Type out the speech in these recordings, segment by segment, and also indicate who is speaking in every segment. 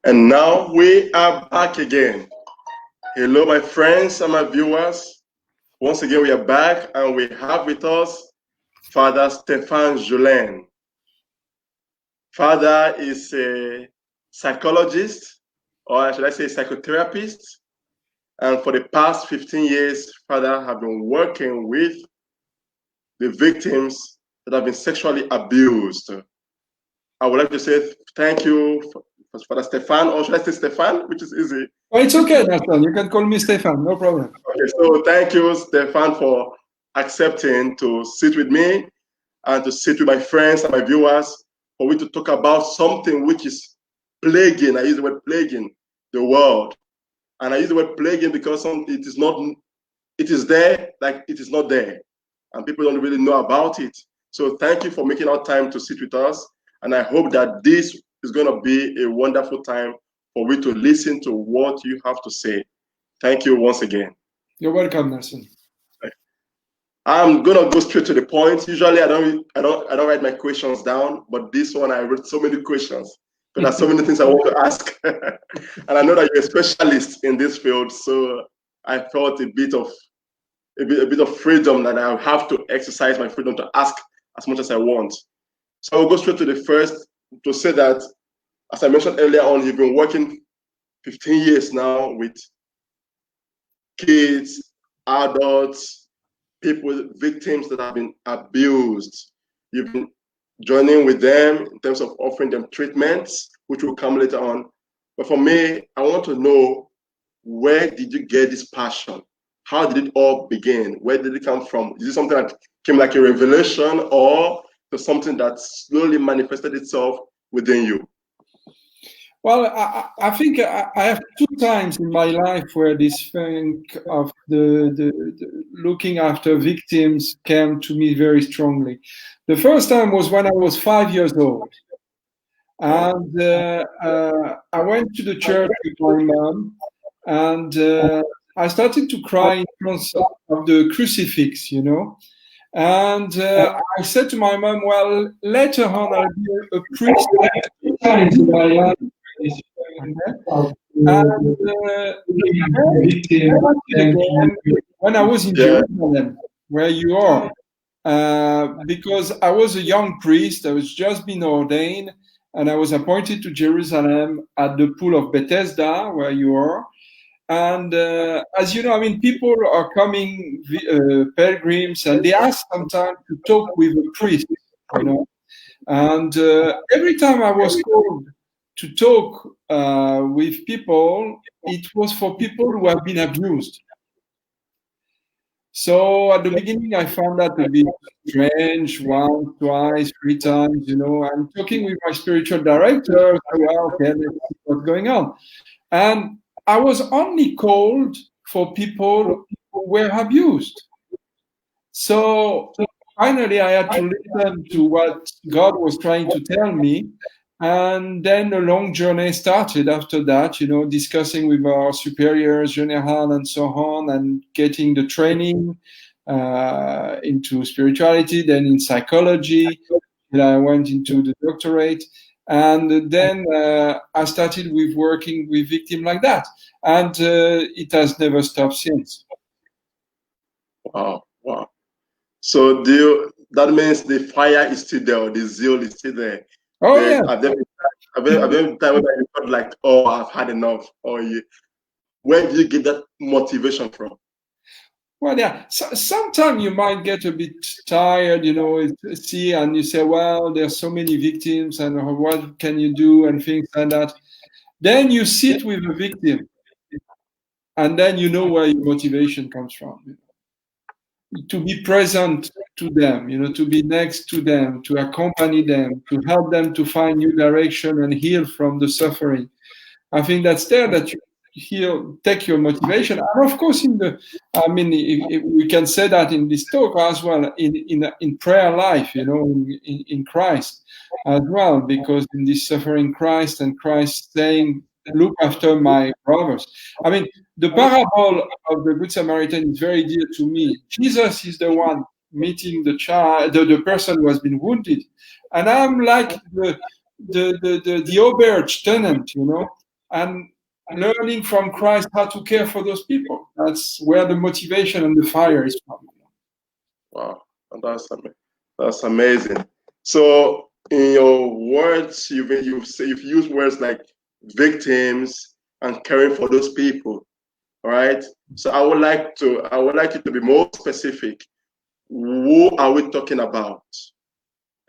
Speaker 1: And now we are back again. Hello, my friends and my viewers. Once again, we are back and we have with us Father Stephan Julien. Father is a psychologist, or should I say psychotherapist. And for the past 15 years, Father has been working with the victims that have been sexually abused. I would like to say thank you, Father Stephan, or should I say Stephan, which is easy.
Speaker 2: Oh, it's okay, Nathan. You can call me Stefan, no problem.
Speaker 1: Okay, so thank you, Stephan, for accepting to sit with me and to sit with my friends and my viewers for we to talk about something which is plaguing. I use the word plaguing the world. And I use the word plaguing because it is there, like it is not there. And people don't really know about it. So thank you for making our time to sit with us. And I hope that this is going to be a wonderful time for we to listen to what you have to say. Thank you once again.
Speaker 2: You're welcome, Nelson.
Speaker 1: I'm gonna go straight to the point. Usually I don't write my questions down, but this one I wrote so many questions. But there's so many things I want to ask. And I know that you're a specialist in this field, so I felt a bit of freedom that I have to exercise my freedom to ask as much as I want. So I'll go straight to the first to say that, as I mentioned earlier on, you've been working 15 years now with kids, adults, people, victims that have been abused. You've been joining with them in terms of offering them treatments, which will come later on. But for me, I want to know, where did you get this passion? How did it all begin? Where did it come from? Is it something that came like a revelation, or to something that slowly manifested itself within you?
Speaker 2: Well, I think I have two times in my life where this thing of the looking after victims came to me very strongly. The first time was when I was 5 years old. And I went to the church with my mom, and I started to cry in front of the crucifix, you know. And I said to my mom, well, later on I'll be a priest. And when I was in Jerusalem, where you are, because I was a young priest, I was just been ordained, and I was appointed to Jerusalem at the pool of Bethesda, where you are. And as you know, I mean, people are coming, pilgrims, and they ask sometimes to talk with a priest, you know. And every time I was called to talk with people, it was for people who have been abused. So at the beginning, I found that a bit strange, once, twice, three times, you know. I'm talking with my spiritual director, so, well, okay, let's see what's going on. And I was only called for people who were abused. So finally, I had to listen to what God was trying to tell me. And then a long journey started after that, you know, discussing with our superiors, general, and so on, and getting the training into spirituality, then in psychology. And I went into the doctorate. And then I started with working with victims like that. And it has never stopped since.
Speaker 1: Wow, wow. So that means the fire is still there, or the zeal is still there.
Speaker 2: Oh, yeah.
Speaker 1: I've been time when you felt like, oh, I've had enough. Or where do you get that motivation from?
Speaker 2: Well, yeah, so, sometimes you might get a bit tired, you know, see, and you say, well, there's so many victims, and what can you do, and things like that. Then you sit with a victim, and then you know where your motivation comes from. You know? To be present to them, you know, to be next to them, to accompany them, to help them to find new direction and heal from the suffering. I think that's there that you take your motivation, and of course, we can say that in this talk as well, in prayer life, you know, in Christ as well, because in this suffering Christ, and Christ saying, look after my brothers. I mean, the parable of the Good Samaritan is very dear to me. Jesus is the one meeting the person who has been wounded, and I'm like the auberge tenant, you know. and learning from Christ how to care for those people. That's where the motivation and the fire is from.
Speaker 1: Wow, that's amazing. So in your words, you've used words like victims and caring for those people. All right. So I would like you to be more specific. Who are we talking about?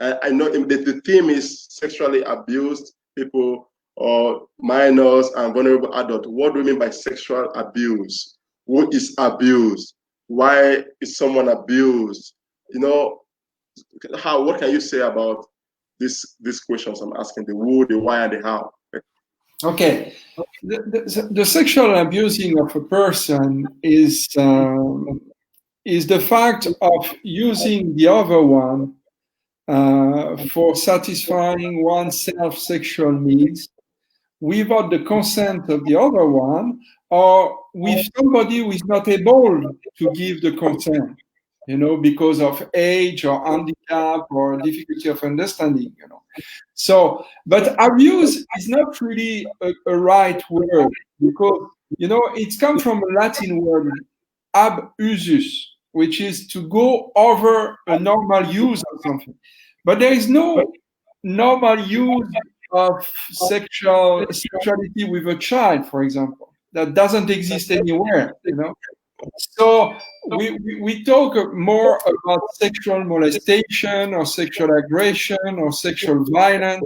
Speaker 1: I know the theme is sexually abused people or minors and vulnerable adults. What do we mean by sexual abuse? Who is abused? Why is someone abused? You know, what can you say about these questions I'm asking? The who, the why, and the how.
Speaker 2: Okay. The sexual abusing of a person is the fact of using the other one for satisfying one's self-sexual needs without the consent of the other one, or with somebody who is not able to give the consent, because of age or handicap or difficulty of understanding, So, but abuse is not really a right word, because, it's come from a Latin word, abusus, which is to go over a normal use of something. But there is no normal use of sexuality with a child, for example. That doesn't exist anywhere, So we talk more about sexual molestation or sexual aggression or sexual violence,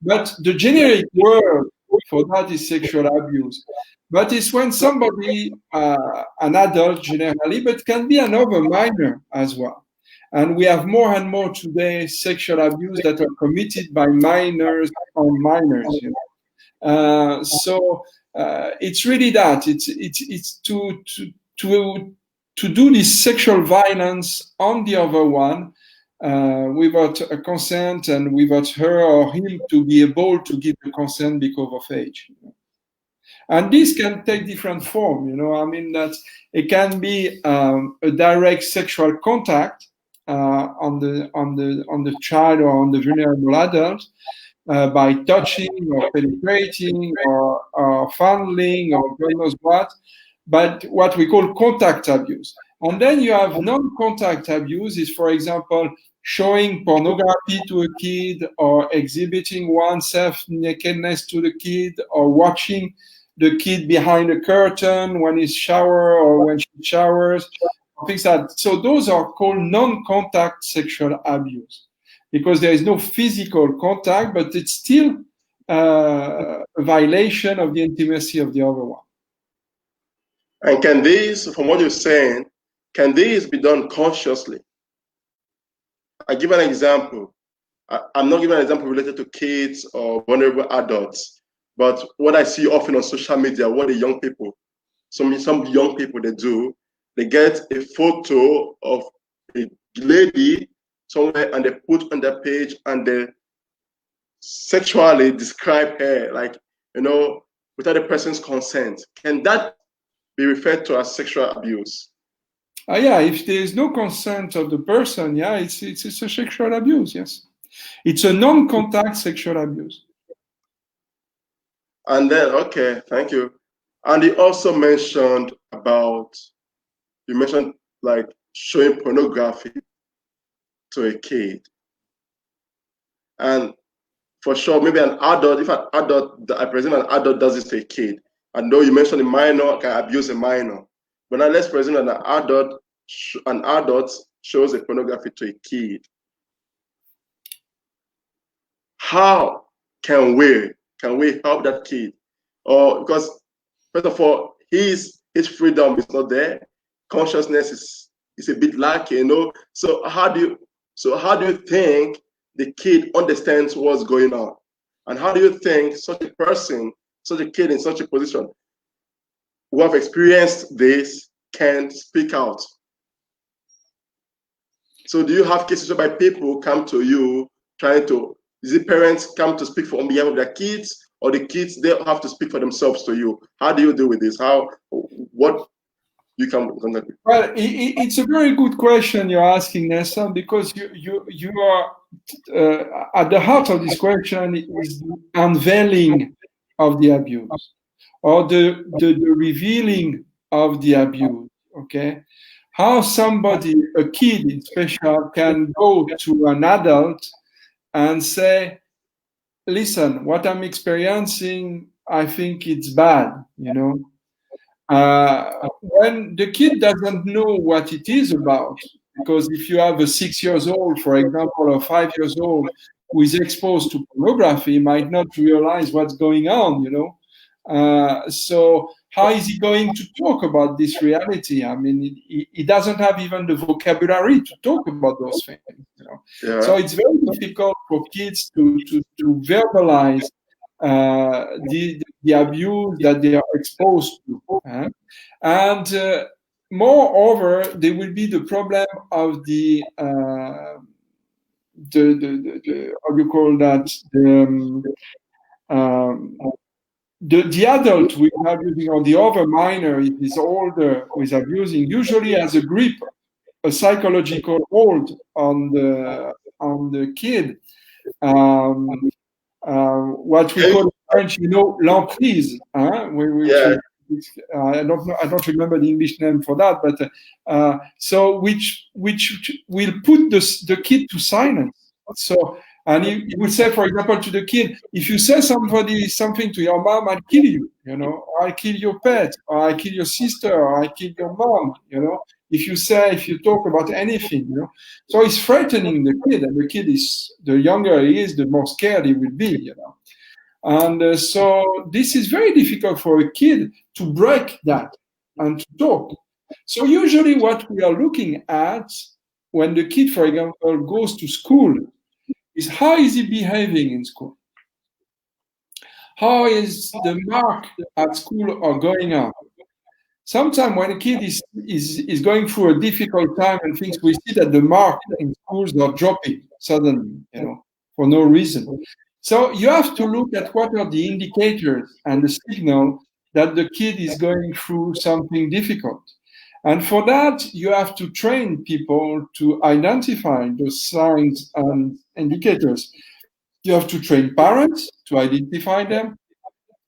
Speaker 2: but the generic word for that is sexual abuse. But it's when somebody, an adult generally, but can be another minor as well. And we have more and more today sexual abuse that are committed by minors on minors. So it's really that it's to do this sexual violence on the other one without a consent and without her or him to be able to give the consent because of age. And this can take different form, I mean that it can be a direct sexual contact on the child or on the vulnerable adult by touching or penetrating or fondling or God knows what, but what we call contact abuse. And then you have non-contact abuse is, for example, showing pornography to a kid or exhibiting oneself nakedness to the kid or watching the kid behind a curtain when he showers or when she showers, things like that. So those are called non-contact sexual abuse because there is no physical contact, but it's still a violation of the intimacy of the other one.
Speaker 1: And can these, from what you're saying, can these be done consciously? I give an example. I'm not giving an example related to kids or vulnerable adults, but what I see often on social media, what the young people, some young people they do, they get a photo of a lady somewhere and they put on their page and they sexually describe her, like, without the person's consent. Can that be referred to as sexual abuse?
Speaker 2: Yeah, if there is no consent of the person, yeah, it's a sexual abuse, yes. It's a non-contact sexual abuse.
Speaker 1: And then, okay, thank you. And you also mentioned like showing pornography to a kid. And for sure, maybe an adult, if an adult, I presume an adult does this to a kid. I know you mentioned a minor can abuse a minor. But now let's presume that an adult shows a pornography to a kid. How can we help that kid? Or because first of all, his freedom is not there. Consciousness is a bit lacking, So how do you think the kid understands what's going on? And how do you think such a kid in such a position who have experienced this can speak out? So do you have cases whereby people come to you is it parents come to speak on behalf of their kids, or the kids, they have to speak for themselves to you? How do you deal with this? What you can?
Speaker 2: Well, it's a very good question you're asking, Nelson, because you are at the heart of this question is the unveiling of the abuse. or the revealing of the abuse. Okay, how somebody, a kid in special, can go to an adult and say, listen, what I'm experiencing, I think it's bad, when the kid doesn't know what it is about, because if you have a 6 years old, for example, or 5 years old who is exposed to pornography, might not realize what's going on, so how is he going to talk about this reality? I mean, he doesn't have even the vocabulary to talk about those things,
Speaker 1: Yeah.
Speaker 2: So it's very difficult for kids to verbalize the abuse that they are exposed to. And moreover, there will be the problem of the how do you call that? The adult who is abusing, or the other minor, if is older, who is abusing, usually has a grip, a psychological hold on the kid. What we call in French, l'emprise. I don't know. I don't remember the English name for that, but so which will put the kid to silence. So, and he will say, for example, to the kid, if you say something to your mom, I'll kill you. Or I'll kill your pet, or I'll kill your sister, or I'll kill your mom. If you talk about anything, so it's threatening the kid, and the kid the younger he is, the more scared he will be, And so this is very difficult for a kid to break that and to talk. So usually what we are looking at when the kid, for example, goes to school is how is he behaving in school? How is the mark at school are going on? Sometimes when a kid is going through a difficult time and things, we see that the mark in schools are dropping suddenly, for no reason. So you have to look at what are the indicators and the signal that the kid is going through something difficult. And for that, you have to train people to identify those signs and indicators. You have to train parents to identify them.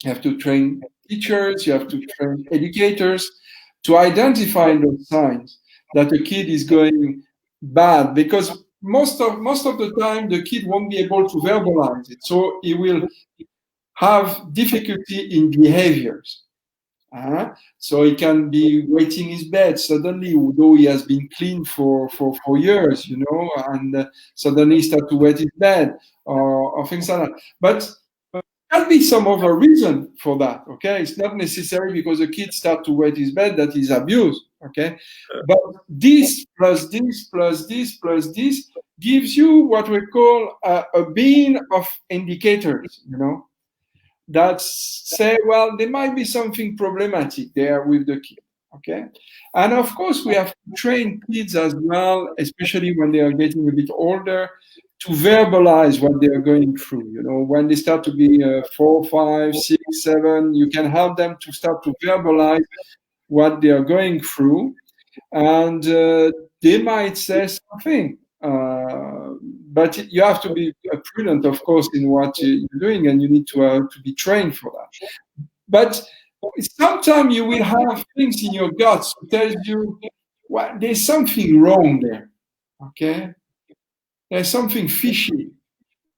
Speaker 2: You have to train teachers, you have to train educators to identify those signs that a kid is going bad, because most of the time the kid won't be able to verbalize it, so he will have difficulty in behaviors. So he can be wetting his bed suddenly, though he has been clean for years, and suddenly he starts to wet his bed or things like that. But can be some other reason for that, okay? It's not necessary because a kid starts to wet his bed that is abused, okay? But this plus this plus this plus this gives you what we call a bean of indicators, that say, well, there might be something problematic there with the kid, okay? And of course, we have to train kids as well, especially when they are getting a bit older, to verbalize what they are going through. When they start to be 4, 5, 6, 7, you can help them to start to verbalize what they are going through, and they might say something. But you have to be prudent, of course, in what you're doing, and you need to be trained for that. But sometimes you will have things in your guts that tell you, well, there's something wrong there, okay? There's something fishy.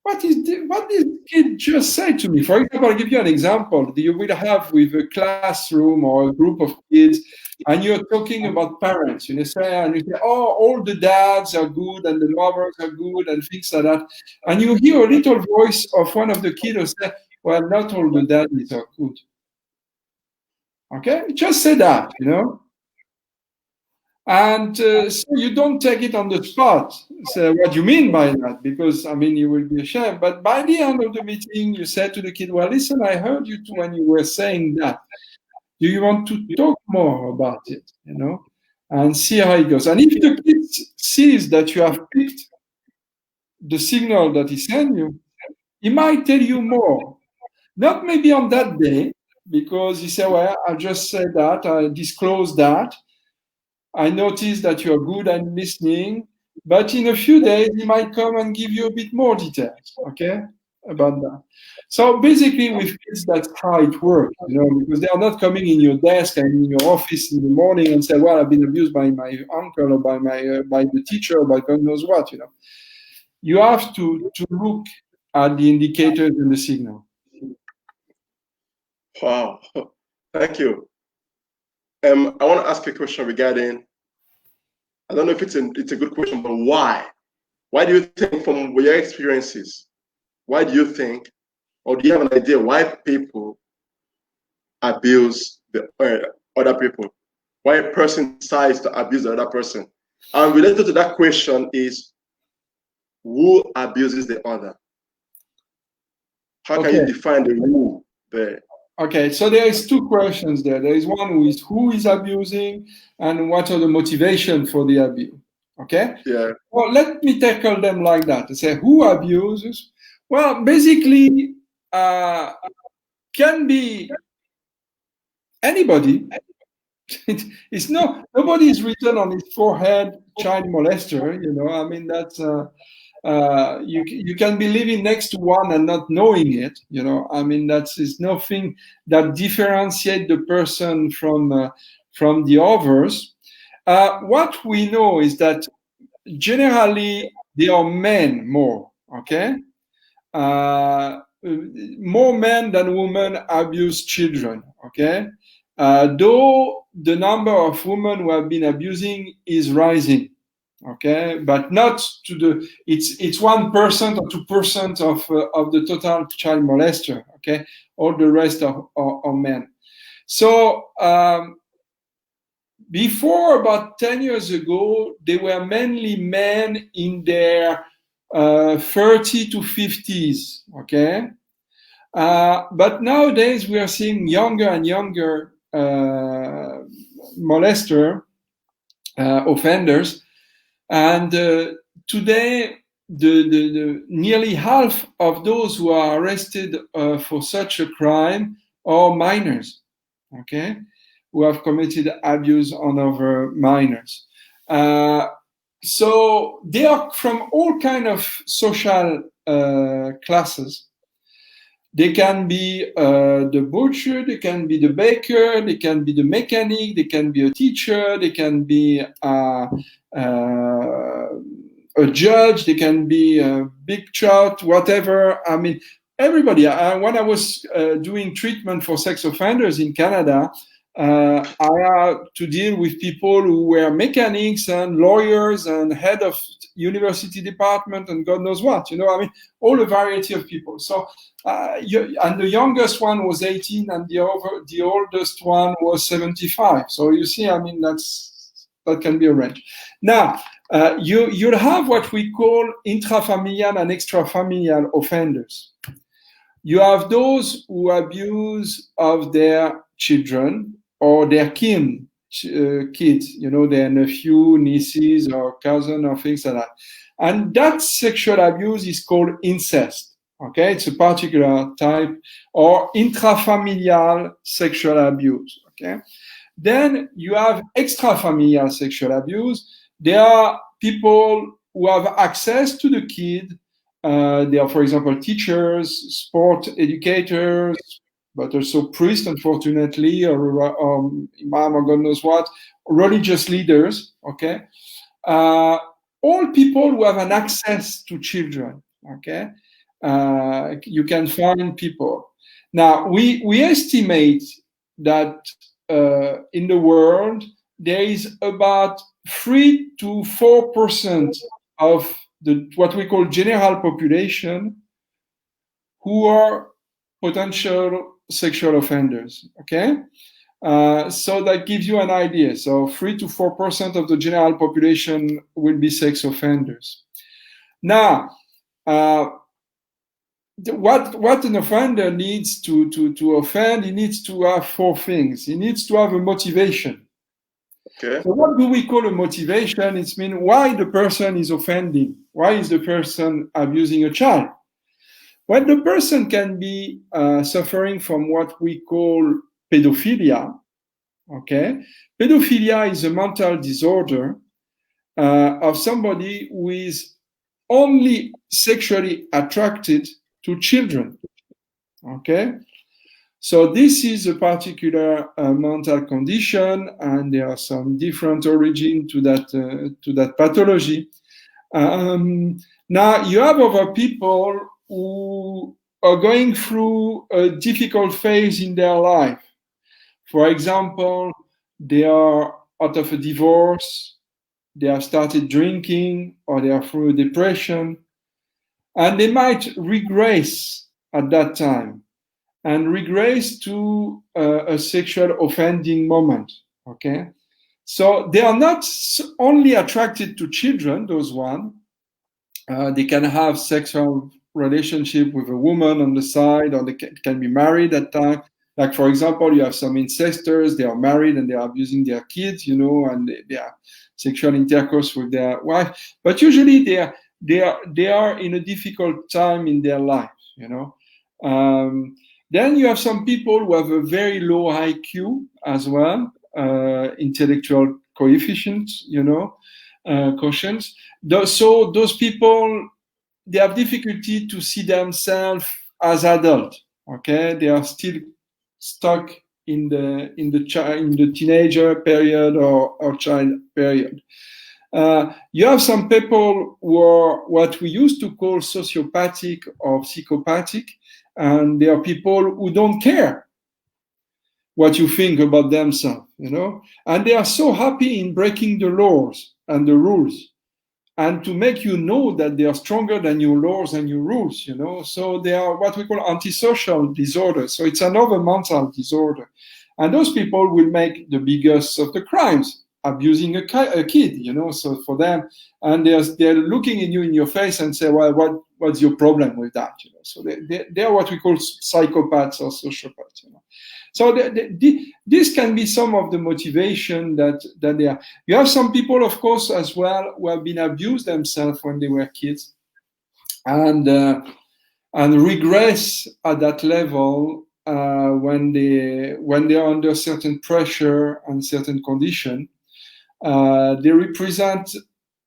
Speaker 2: What did the kid just say to me? For example, I'll give you an example. You will have with a classroom or a group of kids, and you're talking about parents. You say, oh, all the dads are good and the mothers are good and things like that. And you hear a little voice of one of the kids say, well, not all the daddies are good. Okay? Just say that, And so you don't take it on the spot. So what you mean by that? Because, you will be ashamed. But by the end of the meeting, you said to the kid, well, listen, I heard you too when you were saying that. Do you want to talk more about it, and see how it goes? And if the kid sees that you have picked the signal that he sent you, he might tell you more. Not maybe on that day, because he said, well, I just said that, I disclosed that. I noticed that you're good at listening, but in a few days, he might come and give you a bit more details, okay? about that. So basically, with kids, that's how it works, because they are not coming in your desk and in your office in the morning and say, "Well, I've been abused by my uncle or by the teacher or by God knows what." You have to look at the indicators and the signal.
Speaker 1: Wow. Thank you. I want to ask a question regarding. I don't know if it's a good question, but why? Why do you think, from your experiences, why do you think, or do you have an idea why people abuse the other people? Why a person decides to abuse the other person? And related to that question is, who abuses the other? How can you define the who there?
Speaker 2: Okay, so there is two questions there. There is one who is abusing, and what are the motivation for the abuse. Okay?
Speaker 1: Yeah.
Speaker 2: Well, let me tackle them like that. I say who abuses. Well, basically, can be anybody. It's nobody is written on his forehead child molester. I mean that's. You can be living next to one and not knowing it. I mean is nothing that differentiate the person from the others. What we know is that generally they are men more. Okay, more men than women abuse children. Okay, though the number of women who have been abusing is rising. Okay, but not to it's 1% or 2% of the total child molester. Okay, all the rest are men. So before, about 10 years ago, they were mainly men in their 30 to 50s. Okay, but nowadays we are seeing younger and younger molester offenders. And today, the nearly half of those who are arrested for such a crime are minors, okay, who have committed abuse on other minors. So they are from all kind of social classes. They can be the butcher, they can be the baker, they can be the mechanic, they can be a teacher, they can be a judge, they can be a big shot, whatever. I mean, everybody. When I was doing treatment for sex offenders in Canada, I had to deal with people who were mechanics and lawyers and head of university department and God knows what. I mean, all a variety of people. So, and the youngest one was 18, and the oldest one was 75. So you see, I mean, that can be arranged. Now, you'll have what we call intrafamilial and extrafamilial offenders. You have those who abuse of their children or their kids, their nephew, nieces, or cousin, or things like that. And that sexual abuse is called incest. Okay, it's a particular type, or intrafamilial sexual abuse. Okay, then you have extrafamilial sexual abuse. There are people who have access to the kid. They are, for example, teachers, sport educators, but also priests, unfortunately, or imam, or God knows what, religious leaders. Okay, all people who have an access to children. Okay. You can find people. Now, we estimate that in the world, there is about 3 to 4% of what we call general population who are potential sexual offenders. Okay? So that gives you an idea. So 3 to 4% of the general population will be sex offenders. Now, what an offender needs to offend, he needs to have 4 things. He needs to have a motivation.
Speaker 1: Okay.
Speaker 2: So what do we call a motivation? It's mean why the person is offending. Why is the person abusing a child? Well, the person can be suffering from what we call pedophilia. Okay, pedophilia is a mental disorder of somebody who is only sexually attracted to children. Okay, so this is a particular mental condition, and there are some different origin to that pathology. Now you have other people who are going through a difficult phase in their life. For example, they are out of a divorce, they have started drinking, or they are through a depression, and they might regress at that time and regress to a sexual offending moment. Okay, so they are not only attracted to children; those one, they can have sexual relationship with a woman on the side, or they can be married at time. Like, for example, you have some incestors, they are married and they are abusing their kids, and they are sexual intercourse with their wife. But usually they are in a difficult time in their life. Then you have some people who have a very low IQ as well, intellectual coefficients, quotients. So those people, they have difficulty to see themselves as adults. Okay, they are still stuck in the teenager period or child period. You have some people who are what we used to call sociopathic or psychopathic, and they are people who don't care what you think about themselves, and they are so happy in breaking the laws and the rules, and to make you know that they are stronger than your laws and your rules, So they are what we call antisocial disorder. So it's another mental disorder. And those people will make the biggest of the crimes, abusing a kid, So for them, and they're looking at you in your face and say, well, what's your problem with that? So they are what we call psychopaths or sociopaths, So this can be some of the motivation that they are. You have some people, of course, as well, who have been abused themselves when they were kids, and regress at that level when they are under certain pressure and certain condition. They represent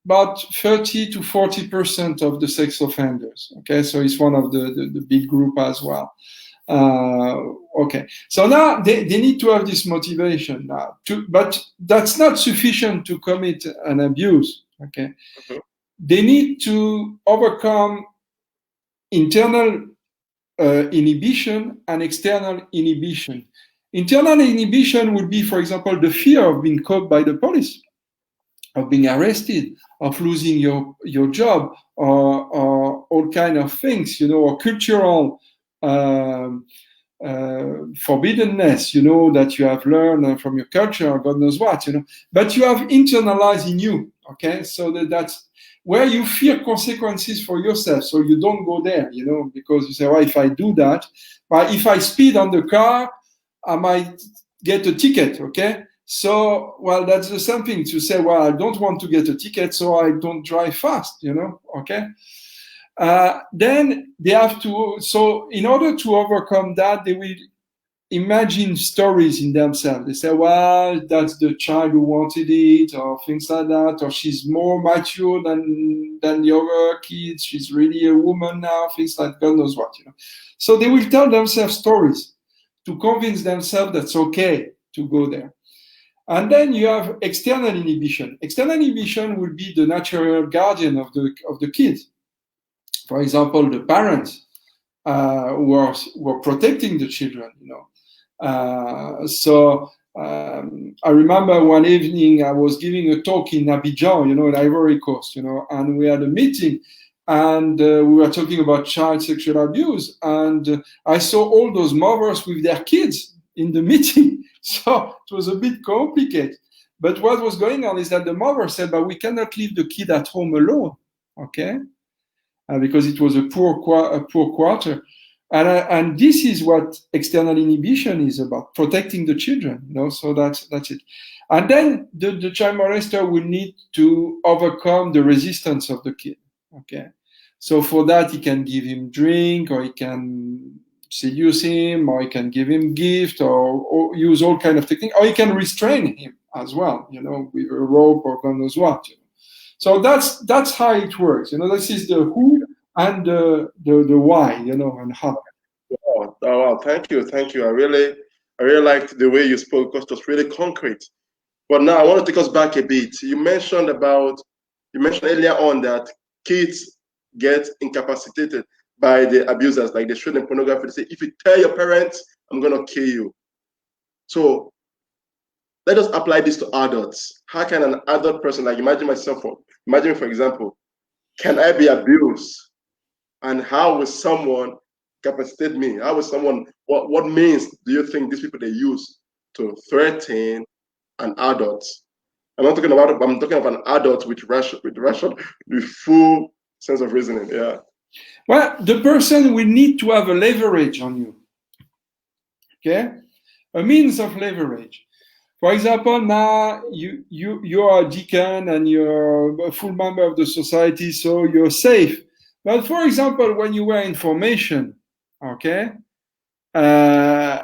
Speaker 2: about 30 to 40% of the sex offenders. Okay, so it's one of the big group as well. Okay, so now they need to have this motivation now, but that's not sufficient to commit an abuse. Okay, they need to overcome internal inhibition and external inhibition. Internal inhibition would be, for example, the fear of being caught by the police, of being arrested, of losing your job, or all kind of things, or cultural forbiddenness, that you have learned from your culture, or God knows what, but you have internalized in you. Okay, so that's where you fear consequences for yourself, so you don't go there, because you say, well, if I do that, but if I speed on the car, I might get a ticket. Okay, so, well, that's the same thing to say, well, I don't want to get a ticket, so I don't drive fast, okay. Then they have to, so in order to overcome that, they will imagine stories in themselves. They say, well, that's the child who wanted it, or things like that, or she's more mature than the other kids, she's really a woman now, things like God knows what, So they will tell themselves stories to convince themselves that's okay to go there. And then you have external inhibition. External inhibition will be the natural guardian of the kid. For example, the parents who are protecting the children, So I remember one evening I was giving a talk in Abidjan, in Ivory Coast, and we had a meeting, and we were talking about child sexual abuse, and I saw all those mothers with their kids in the meeting. So it was a bit complicated. But what was going on is that the mother said, but we cannot leave the kid at home alone, okay? Because it was a poor quarter. And this is what external inhibition is about, protecting the children, so that's it. And then the child molester will need to overcome the resistance of the kid, okay? So for that, he can give him drink, or he can seduce him, or he can give him gift, or use all kind of technique, or he can restrain him as well, with a rope or God knows what. So that's how it works. This is the who and the why, and how.
Speaker 1: Wow, oh, wow, thank you, thank you. I really liked the way you spoke because it was really concrete. But now I want to take us back a bit. You mentioned earlier on that kids get incapacitated by the abusers, like they show them pornography. They say, if you tell your parents, I'm gonna kill you. So let us apply this to adults. How can an adult person, like imagine for example, can I be abused? And how will someone capacitate me? How will someone, what means do you think these people they use to threaten an adult? I'm talking about an adult with full sense of reasoning. Yeah.
Speaker 2: Well, the person will need to have a leverage on you. Okay, a means of leverage. For example, now you are a deacon and you're a full member of the society, so you're safe. But for example, when you were in formation, okay, uh,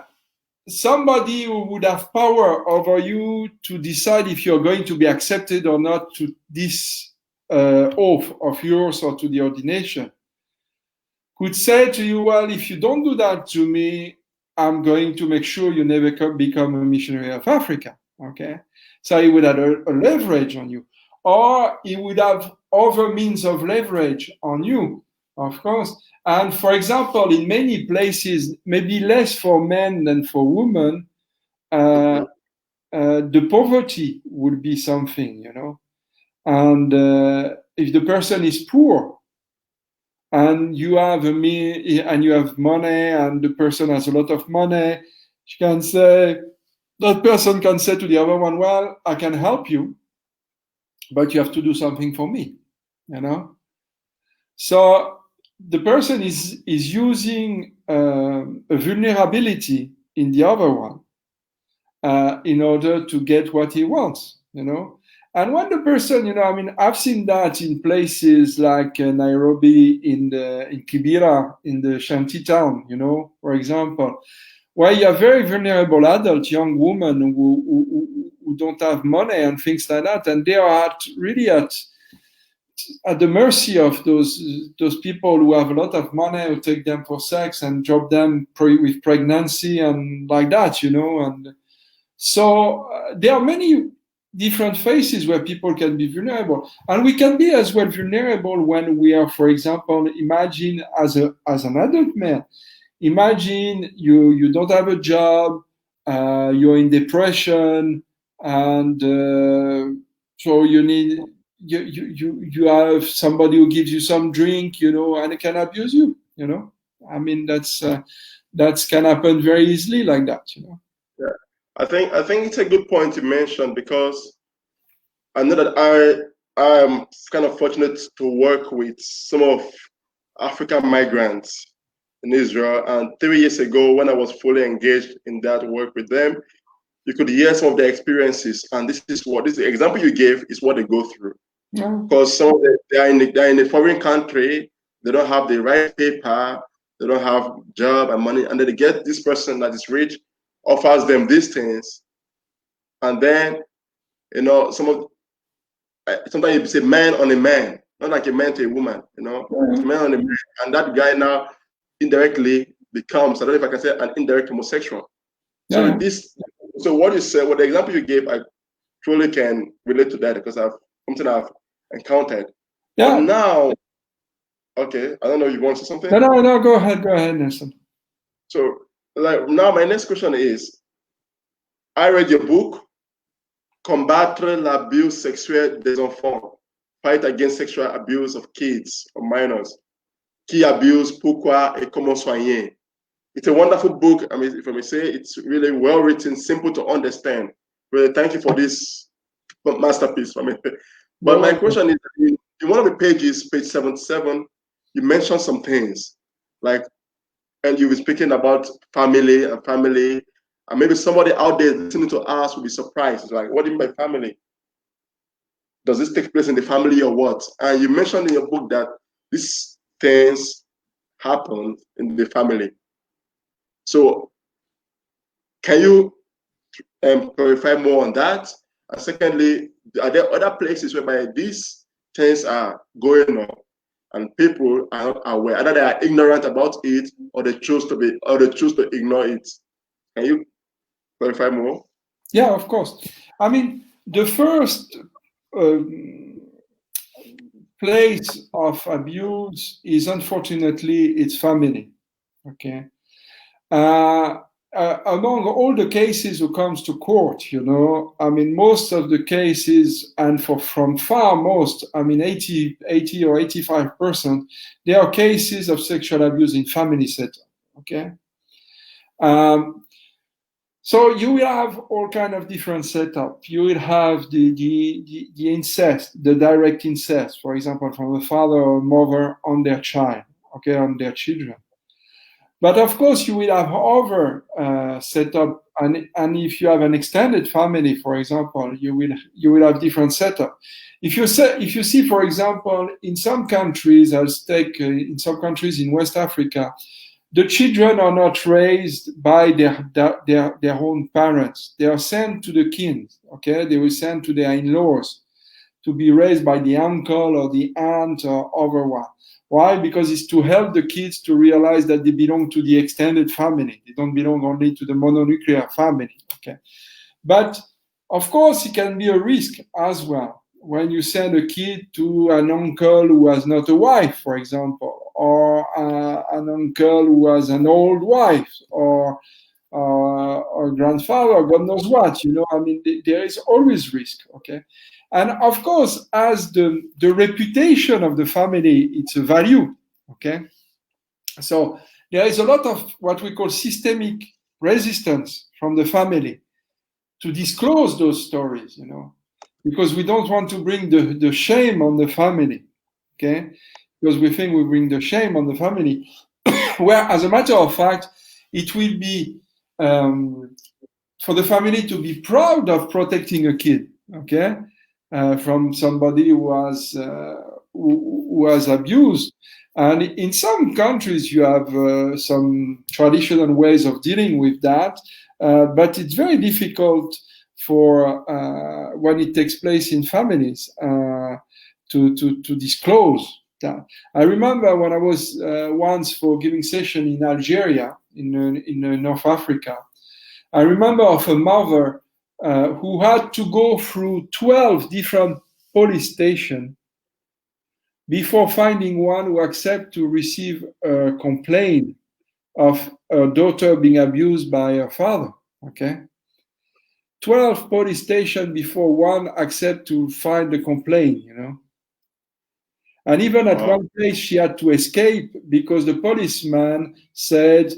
Speaker 2: somebody who would have power over you to decide if you're going to be accepted or not to this oath of yours or to the ordination could say to you, well, if you don't do that to me, I'm going to make sure you never become a missionary of Africa. Okay. So he would have a leverage on you. Or he would have other means of leverage on you, of course. And for example, in many places, maybe less for men than for women, uh, the poverty would be something, And if the person is poor, and you have and you have money, and the person has a lot of money, that person can say to the other one, well, I can help you, but you have to do something for me, So the person is using a vulnerability in the other one in order to get what he wants, And when the person, I've seen that in places like Nairobi, in Kibera, in the shanty town, for example, where you have very vulnerable adult young women who don't have money and things like that, and they are really at the mercy of those people who have a lot of money, who take them for sex and drop them with pregnancy and like that, and so there are many different phases where people can be vulnerable, and we can be as well vulnerable when we are, for example, imagine as an adult man, imagine you don't have a job, you're in depression, and so you have somebody who gives you some drink, and it can abuse you. I mean that can happen very easily like that.
Speaker 1: Yeah. I think it's a good point you mentioned because I know that I am kind of fortunate to work with some of African migrants in Israel. And 3 years ago, when I was fully engaged in that work with them, you could hear some of their experiences. And this is the example you gave is what they go through. Because some of they're in a foreign country, they don't have the right paper, they don't have job and money, and then they get this person that is rich, offers them these things, and then sometimes you say man on a man, not like a man to a woman, it's man on a man, and that guy now indirectly becomes, I don't know if I can say, an indirect homosexual. So so what you said, what the example you gave, I truly can relate to that because I've encountered.
Speaker 2: Yeah.
Speaker 1: But now, okay, I don't know if you want to say something.
Speaker 2: No, go ahead, Nelson.
Speaker 1: So, like now, my next question is: I read your book, Combattre l'abus sexuel des enfants, Fight Against Sexual Abuse of Kids or Minors. Qui abuse, pourquoi, et comment soigner. It's a wonderful book. I mean, if I may say, it's really well written, simple to understand. Really, thank you for this masterpiece. But my question is, in one of the pages, page 77, you mentioned some things like, and you were speaking about family, and maybe somebody out there listening to us will be surprised. It's like, what do you mean by family? Does this take place in the family or what? And you mentioned in your book that these things happen in the family. So can you clarify more on that? And secondly, are there other places whereby these things are going on? and people are not aware. Either they are ignorant about it, or they choose to ignore it. Can you clarify more?
Speaker 2: Yeah, of course. I mean, the first place of abuse is, unfortunately, its family. Okay. Among all the cases who comes to court, I mean, most of the cases, and from far most, I mean, 80 or 85%, there are cases of sexual abuse in family setup. Okay. So you will have all kind of different setup. You will have the incest, the direct incest, for example, from a father or mother on their child, okay, on their children. But of course, you will have other setup, and if you have an extended family, for example, you will have different setup. If you see, for example, in some countries, in some countries in West Africa, the children are not raised by their own parents. They are sent to the kin. Okay, they will send to their in-laws to be raised by the uncle or the aunt or other one. Why? Because it's to help the kids to realize that they belong to the extended family. They don't belong only to the mononuclear family. Okay, but of course it can be a risk as well when you send a kid to an uncle who has not a wife, for example, or an uncle who has an old wife, or a grandfather, God knows what. I mean, there is always risk. Okay. And of course, as the reputation of the family, it's a value, okay? So there is a lot of what we call systemic resistance from the family to disclose those stories, because we don't want to bring the shame on the family, okay? Because we think we bring the shame on the family, where, as a matter of fact, it will be for the family to be proud of protecting a kid, okay? From somebody who was abused. And in some countries, you have some traditional ways of dealing with that, but it's very difficult for when it takes place in families to disclose that. I remember when I was once for giving session in Algeria, in North Africa. I remember of a mother who had to go through 12 different police stations before finding one who accepted to receive a complaint of her daughter being abused by her father. Okay, 12 police stations before one accept to find the complaint. And even at one place, she had to escape because the policeman said,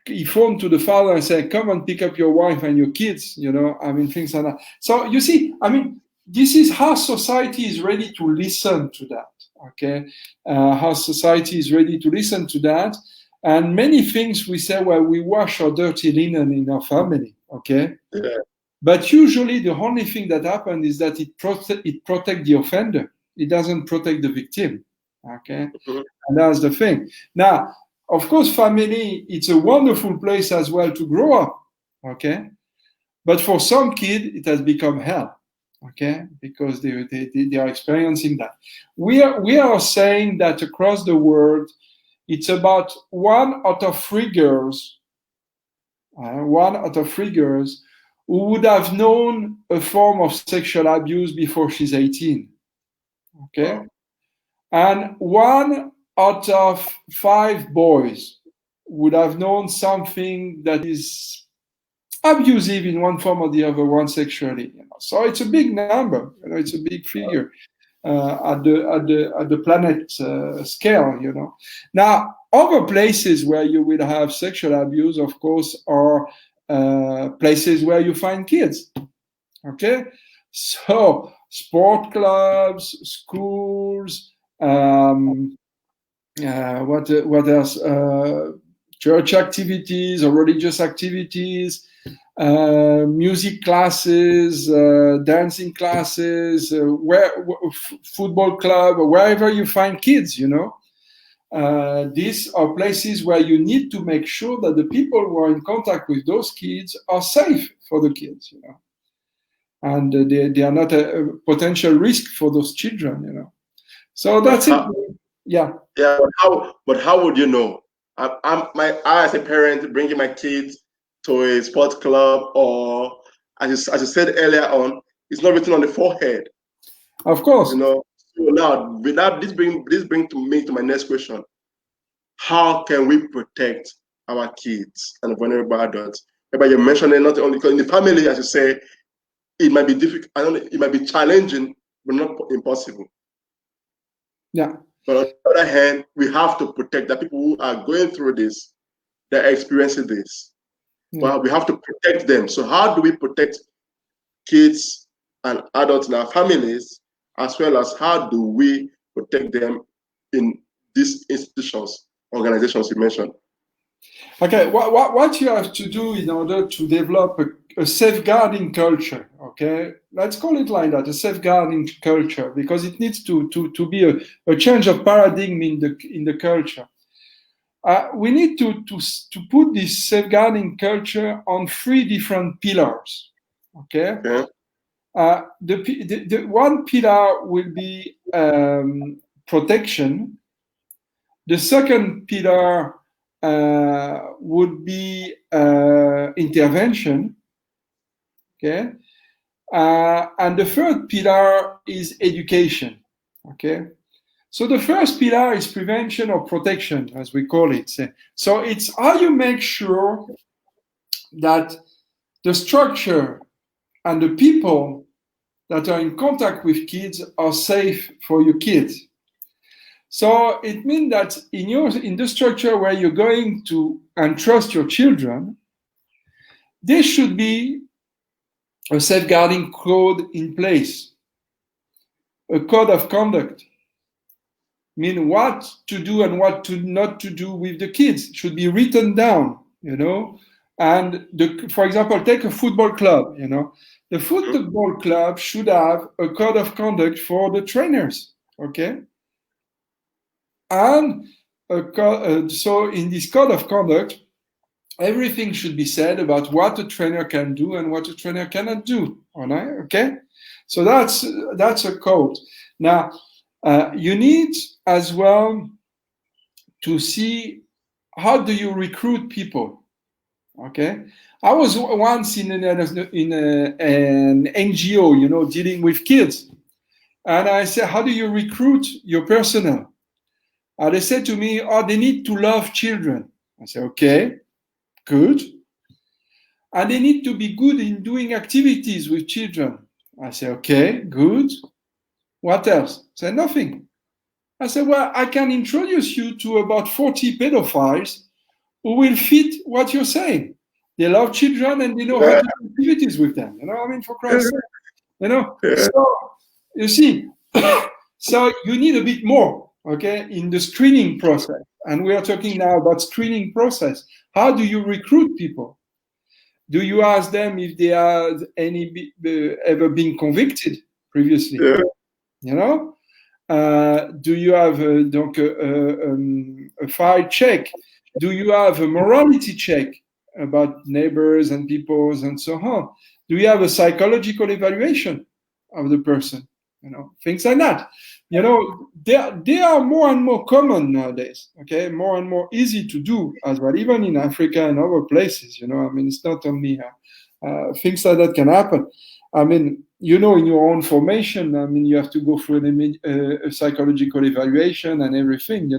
Speaker 2: he phoned to the father and said, come and pick up your wife and your kids, I mean, things like that. So you see, I mean, this is how society is ready to listen to that, okay? How society is ready to listen to that. And many things we say, well, we wash our dirty linen in our family, okay?
Speaker 1: Yeah.
Speaker 2: But usually the only thing that happens is that it protects the offender. It doesn't protect the victim, okay? Mm-hmm. And that's the thing. Now, of course, family, it's a wonderful place as well to grow up, okay? But for some kids, it has become hell, okay? Because they are experiencing that. We are saying that across the world, it's about 1 out of 3 girls, 1 out of 3 girls who would have known a form of sexual abuse before she's 18, okay? Wow. And 1 out of 5 boys would have known something that is abusive in one form or the other, one sexually. So it's a big number. It's a big figure at the planet scale. Now, other places where you will have sexual abuse, of course, are places where you find kids. Okay, so sport clubs, schools. What else? Church activities or religious activities, music classes, dancing classes, football club, or wherever you find kids, these are places where you need to make sure that the people who are in contact with those kids are safe for the kids, and they are not a potential risk for those children, So that's it. Yeah.
Speaker 1: Yeah, but how would you know? I as a parent bringing my kids to a sports club, or as you said earlier on, it's not written on the forehead.
Speaker 2: Of course.
Speaker 1: So now, without this bring to me to my next question: how can we protect our kids and vulnerable adults? But you're mentioning not only because in the family, as you say, it might be difficult. I don't know, it might be challenging, but not impossible.
Speaker 2: Yeah.
Speaker 1: But on the other hand, we have to protect the people who are going through this, they're experiencing this. Well, we have to protect them. So how do we protect kids and adults in our families, as well as how do we protect them in these institutions, organizations you mentioned?
Speaker 2: Okay, what you have to do in order to develop a safeguarding culture, okay? Let's call it like that, a safeguarding culture, because it needs to be a change of paradigm in the culture. We need to put this safeguarding culture on 3 different pillars, okay? The one pillar will be protection. The second pillar would be intervention, okay? And the third pillar is education, okay? So the first pillar is prevention or protection, as we call it. So it's how you make sure that the structure and the people that are in contact with kids are safe for your kids. So it means that in the structure where you're going to entrust your children, there should be a safeguarding code in place, a code of conduct. Mean what to do and what to not to do with the kids should be written down, And for example, take a football club, The football club should have a code of conduct for the trainers, okay? And so in this code of conduct, everything should be said about what a trainer can do and what a trainer cannot do. All right? Okay? So that's a code. Now, you need as well to see how do you recruit people. Okay? I was once in an NGO, dealing with kids. And I said, how do you recruit your personnel? They said to me, they need to love children. I said, okay, good. And they need to be good in doing activities with children. I said, okay, good. What else? I said, nothing. I said, well, I can introduce you to about 40 pedophiles who will fit what you're saying. They love children and they know how to do activities with them. For Christ's sake. So, you see, so you need a bit more, okay, in the screening process. And we are talking now about screening process. How do you recruit people? Do you ask them if they have ever been convicted previously? Do you have a file check? Do you have a morality check about neighbors and peoples and so on? Do you have a psychological evaluation of the person? Things like that. They are more and more common nowadays. Okay, more and more easy to do as well, even in Africa and other places. It's not only things like that can happen. In your own formation, you have to go through a psychological evaluation and everything.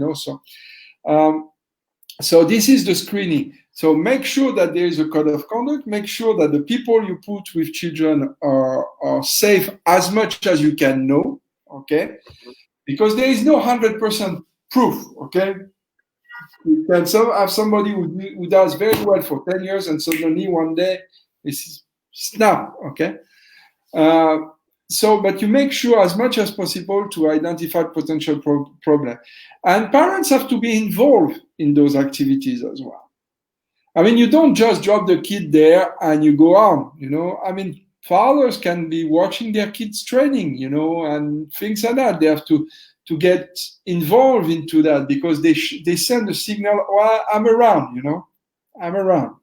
Speaker 2: So this is the screening. So make sure that there is a code of conduct. Make sure that the people you put with children are safe as much as you can know, okay? Because there is no 100% proof, okay? You can have somebody who does very well for 10 years and suddenly one day it's snap, okay? But you make sure as much as possible to identify potential problem. And parents have to be involved in those activities as well. You don't just drop the kid there and you go on, fathers can be watching their kids training, and things like that. They have to get involved into that because they send a signal, I'm around, I'm around.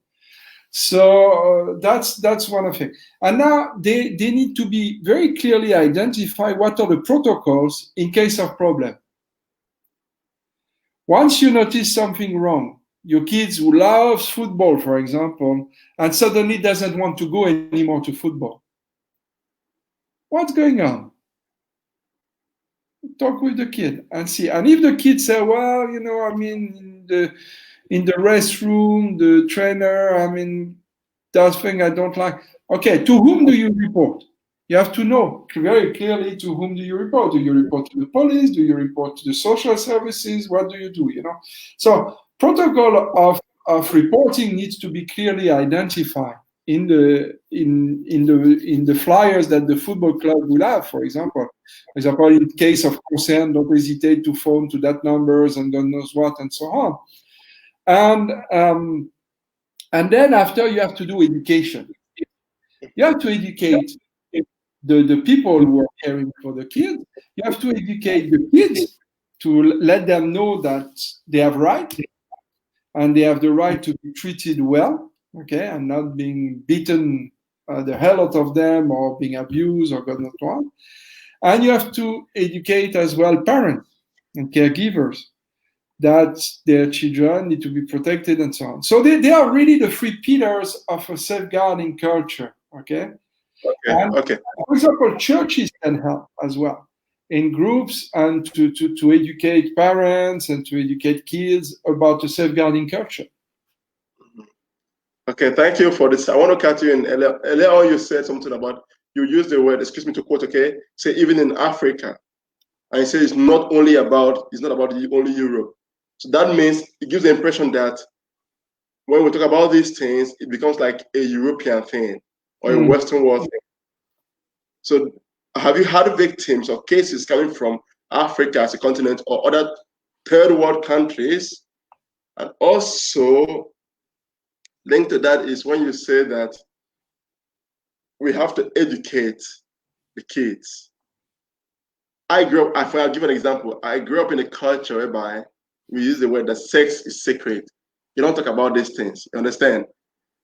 Speaker 2: So that's one of it. And now they need to be very clearly identify what are the protocols in case of problem. Once you notice something wrong, your kids who loves football, for example, and suddenly doesn't want to go anymore to football. What's going on? Talk with the kid and see. And if the kid say, well, I mean, in the restroom, the trainer, I mean, does thing I don't like. Okay, to whom do you report? You have to know very clearly to whom do you report. Do you report to the police? Do you report to the social services? What do you do? So protocol of reporting needs to be clearly identified in the flyers that the football club will have. For example, in case of concern, don't hesitate to phone to that numbers and God knows what and so on. And then after you have to do education. You have to educate the people who are caring for the kids. You have to educate the kids to let them know that they have rights and they have the right to be treated well, okay, and not being beaten the hell out of them or being abused or God knows what. And you have to educate as well parents and caregivers that their children need to be protected and so on. So they are really the three pillars of a safeguarding culture, okay?
Speaker 1: Okay.
Speaker 2: For example, churches can help as well in groups and to educate parents and to educate kids about the safeguarding culture.
Speaker 1: Okay, thank you for this. I want to cut you in. Earlier on, you said something about, you used the word, excuse me to quote, okay, say even in Africa. And you say it's not about only Europe. So that means it gives the impression that when we talk about these things, it becomes like a European thing or a Western world thing. So have you had victims or cases coming from Africa as a continent or other third world countries? And also linked to that is when you say that we have to educate the kids. I'll give an example. I grew up in a culture whereby we use the word that sex is sacred. You don't talk about these things, you understand?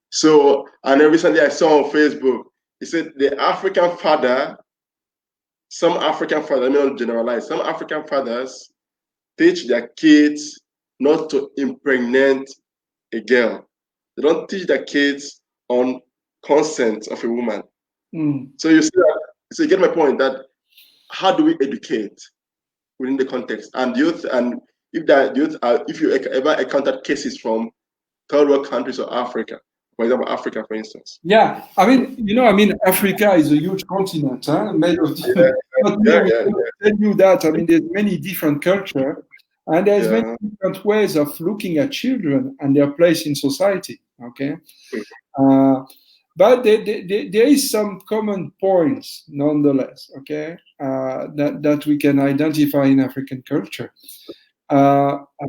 Speaker 1: So, and then recently I saw on Facebook, he said some African fathers, let me not generalize, some African fathers teach their kids not to impregnate a girl. They don't teach their kids on consent of a woman. So you see that, so you get my point that how do we educate within the context and youth, and if you ever encountered cases from third world countries or Africa, for example, Africa, for instance.
Speaker 2: Yeah, I mean, Africa is a huge continent, made of different. Tell you that. I mean, there's many different cultures, and there's many different ways of looking at children and their place in society. Okay, but there is some common points nonetheless. Okay, that we can identify in African culture.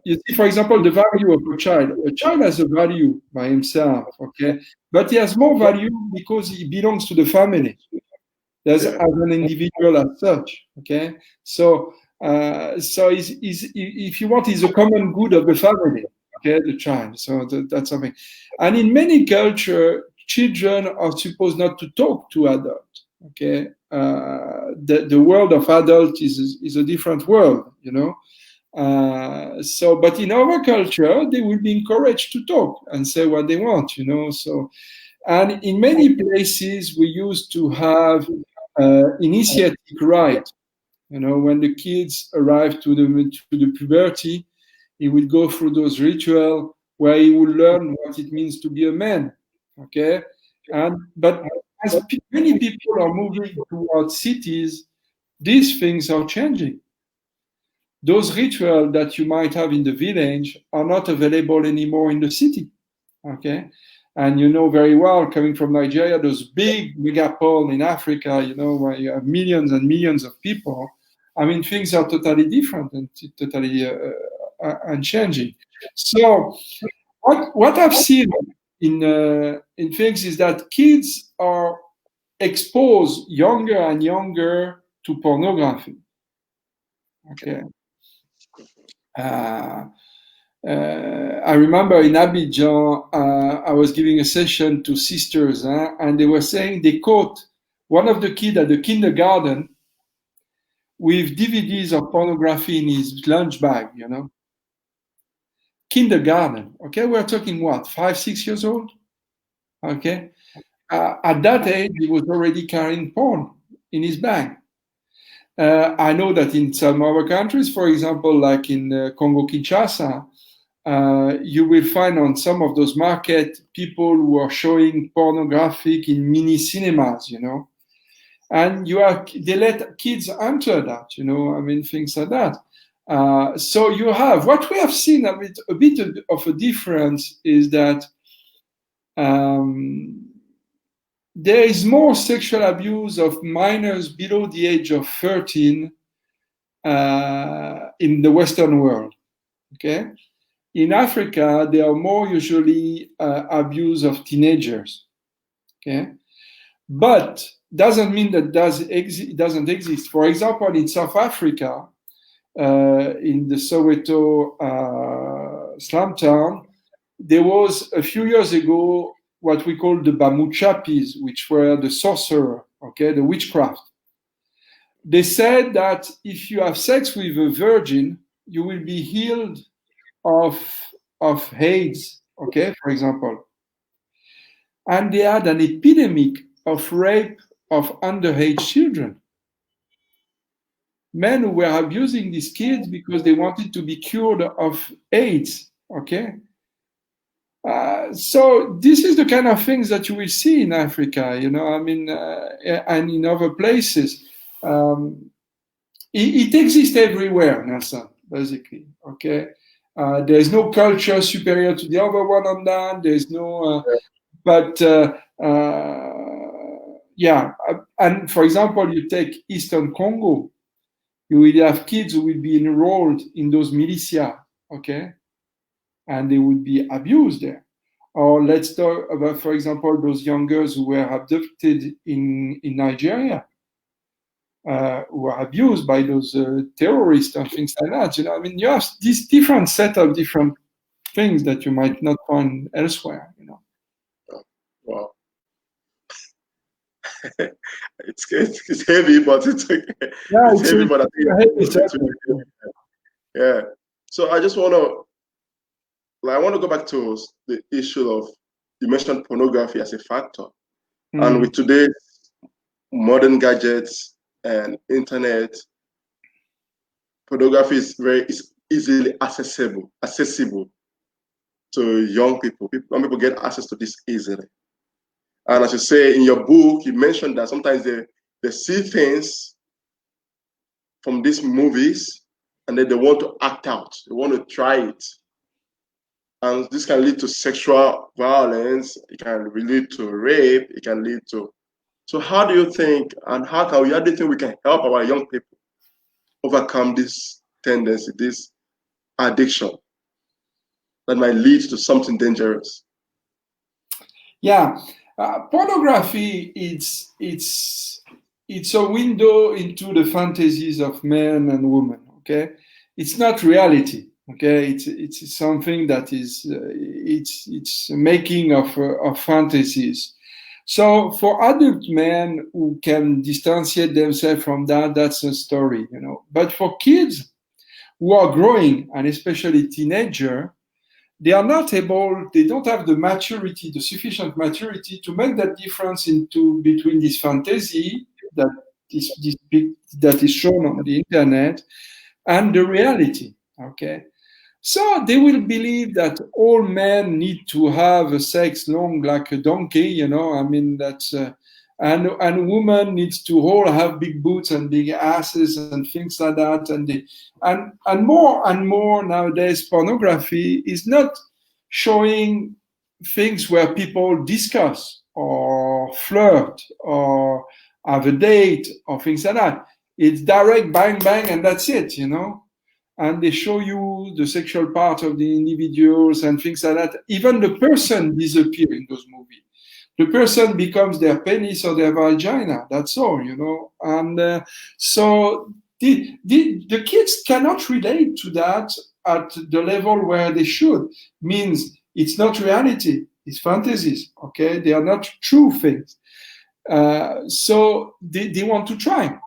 Speaker 2: You see, for example, the value of a child. A child has a value by himself, okay, but he has more value because he belongs to the family. As an individual as such, okay. So if you want, he's a common good of the family, okay, the child. So that's something. And in many cultures, children are supposed not to talk to adults. Okay, the world of adults is a different world, but in our culture, they will be encouraged to talk and say what they want, So, and in many places, we used to have initiatic right. When the kids arrive to the puberty, he will go through those rituals where he will learn what it means to be a man. Okay, but as many people are moving towards cities, these things are changing. Those rituals that you might have in the village are not available anymore in the city. Okay, and you know very well, coming from Nigeria, those big megapoles in Africa, where you have millions and millions of people. I mean, things are totally different and totally changing. So, what I've seen in things is that kids are exposed younger and younger to pornography. Okay. I remember in Abidjan, I was giving a session to sisters, and they were saying they caught one of the kids at the kindergarten with DVDs of pornography in his lunch bag, Kindergarten, okay? We're talking what, 5, 6 years old? Okay? At that age, he was already carrying porn in his bag. I know that in some other countries, for example, like in Congo-Kinshasa, you will find on some of those markets people who are showing pornographic in mini cinemas, and they let kids enter that, things like that. So you have what we have seen a bit of a difference is that there is more sexual abuse of minors below the age of 13 in the Western world. Okay. In Africa, there are more usually abuse of teenagers, okay? But doesn't mean that it doesn't exist. For example, in South Africa, in the Soweto slum town, there was a few years ago what we call the Bamuchapis, which were the sorcerer, okay, the witchcraft. They said that if you have sex with a virgin, you will be healed of AIDS, okay, for example. And they had an epidemic of rape of underage children. Men who were abusing these kids because they wanted to be cured of AIDS, okay? So this is the kind of things that you will see in Africa, and in other places. It exists everywhere, Nelson, basically, okay? There's no culture superior to the other one on that. There's no, and for example, you take Eastern Congo, you will have kids who will be enrolled in those militia, okay, and they will be abused there. Or let's talk about, for example, those young girls who were abducted in Nigeria. Who are abused by those terrorists and things like that. You have this different set of different things that you might not find elsewhere.
Speaker 1: Wow. it's heavy, but it's okay.
Speaker 2: Yeah,
Speaker 1: it's heavy, but I think
Speaker 2: it's
Speaker 1: heavy. Yeah. So I just want to go back to the issue of, you mentioned pornography as a factor, and with today's modern gadgets and internet, pornography is easily accessible to young people. Young people get access to this easily. And as you say in your book, you mentioned that sometimes they see things from these movies and then they want to act out. They want to try it. And this can lead to sexual violence. It can lead to rape. It can lead to... So how do you think, and how do you think we can help our young people overcome this tendency, this addiction that might lead to something dangerous?
Speaker 2: Yeah, pornography, it's a window into the fantasies of men and women, okay? It's not reality, okay? It's something that is, it's making of fantasies. So for adult men who can distantiate themselves from that, that's a story, But for kids who are growing, and especially teenagers, they are not able, they don't have the maturity, the sufficient maturity to make that difference between this fantasy that is shown on the internet and the reality, okay? So they will believe that all men need to have a sex long like a donkey, that's and women needs to all have big boots and big asses and things like that. And more and more nowadays, pornography is not showing things where people discuss or flirt or have a date or things like that. It's direct bang bang and that's it, And they show you the sexual part of the individuals and things like that. Even the person disappears in those movies. The person becomes their penis or their vagina. That's all, And so the kids cannot relate to that at the level where they should. Means it's not reality, it's fantasies, okay? They are not true things. So they want to try.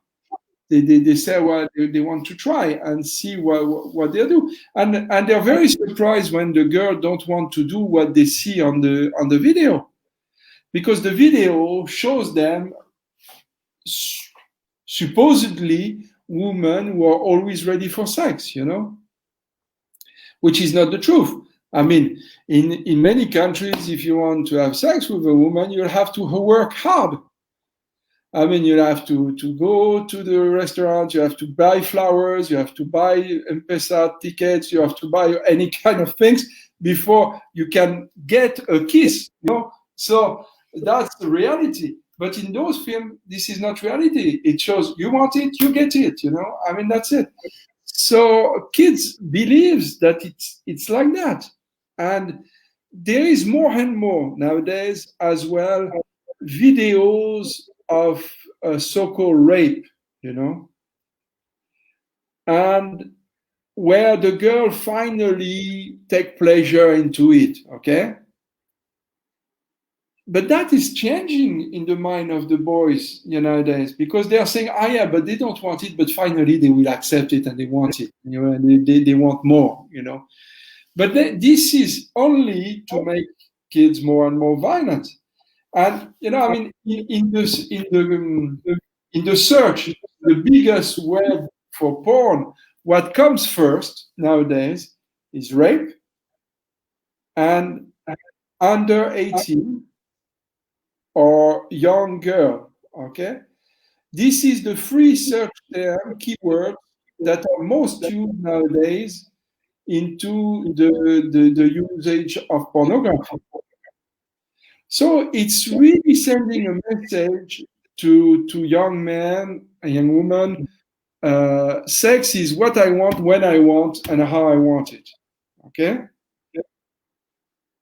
Speaker 2: They say, well, they want to try and see what they do. And they're very surprised when the girl don't want to do what they see on the video. Because the video shows them supposedly women who are always ready for sex, which is not the truth. I mean, in many countries, if you want to have sex with a woman, you'll have to work hard. I mean, you have to go to the restaurant, you have to buy flowers, you have to buy M-Pesa tickets, you have to buy any kind of things before you can get a kiss, So that's the reality. But in those films, this is not reality. It shows you want it, you get it, I mean, that's it. So kids believes that it's like that. And there is more and more nowadays as well videos of so-called rape, and where the girl finally take pleasure into it, okay? But that is changing in the mind of the boys nowadays, because they are saying, yeah, but they don't want it, but finally they will accept it and they want it, and they want more, But this is only to make kids more and more violent. And I mean, in the search, the biggest web for porn, what comes first nowadays is rape and under 18 or young girl. Okay, this is the free search term keywords that are most used nowadays into the usage of pornography. So it's really sending a message to young men and young women. Sex is what I want, when I want, and how I want it. Okay?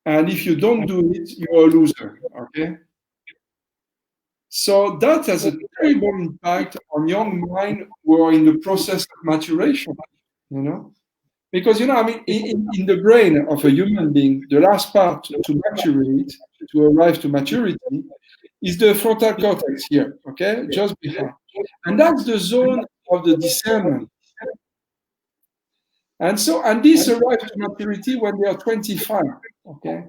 Speaker 2: And if you don't do it, you're a loser. Okay? So that has a terrible impact on young minds who are in the process of maturation. Because, I mean, in the brain of a human being, the last part to maturate, to arrive to maturity, is the frontal cortex here, okay, just behind. And that's the zone of the discernment. And this arrives to maturity when they are 25, okay?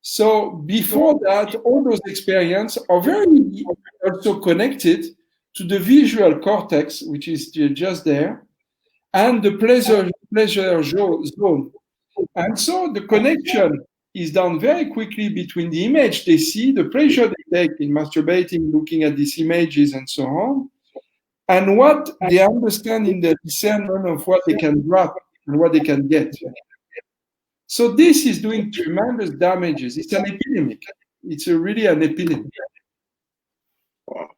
Speaker 2: So before that, all those experiences are very also connected to the visual cortex, which is just there, and the pleasure zone. And so the connection is done very quickly between the image they see, the pleasure they take in masturbating, looking at these images and so on, and what they understand in the discernment of what they can grab and what they can get. So this is doing tremendous damages. It's an epidemic. It's really an epidemic.
Speaker 1: Wow.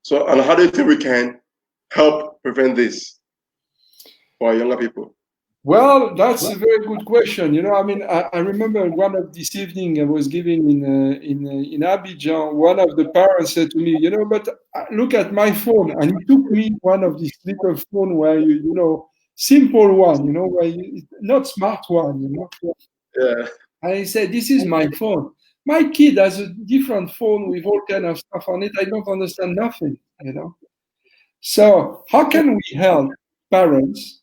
Speaker 1: So, and how do you think we can help prevent this for younger people?
Speaker 2: Well, that's a very good question. I mean, I remember one of this evening I was giving in Abidjan. One of the parents said to me, but look at my phone, and he took me one of these little phone where simple one, where not smart one,
Speaker 1: Yeah.
Speaker 2: And he said, this is my phone. My kid has a different phone with all kind of stuff on it. I don't understand nothing, So how can we help parents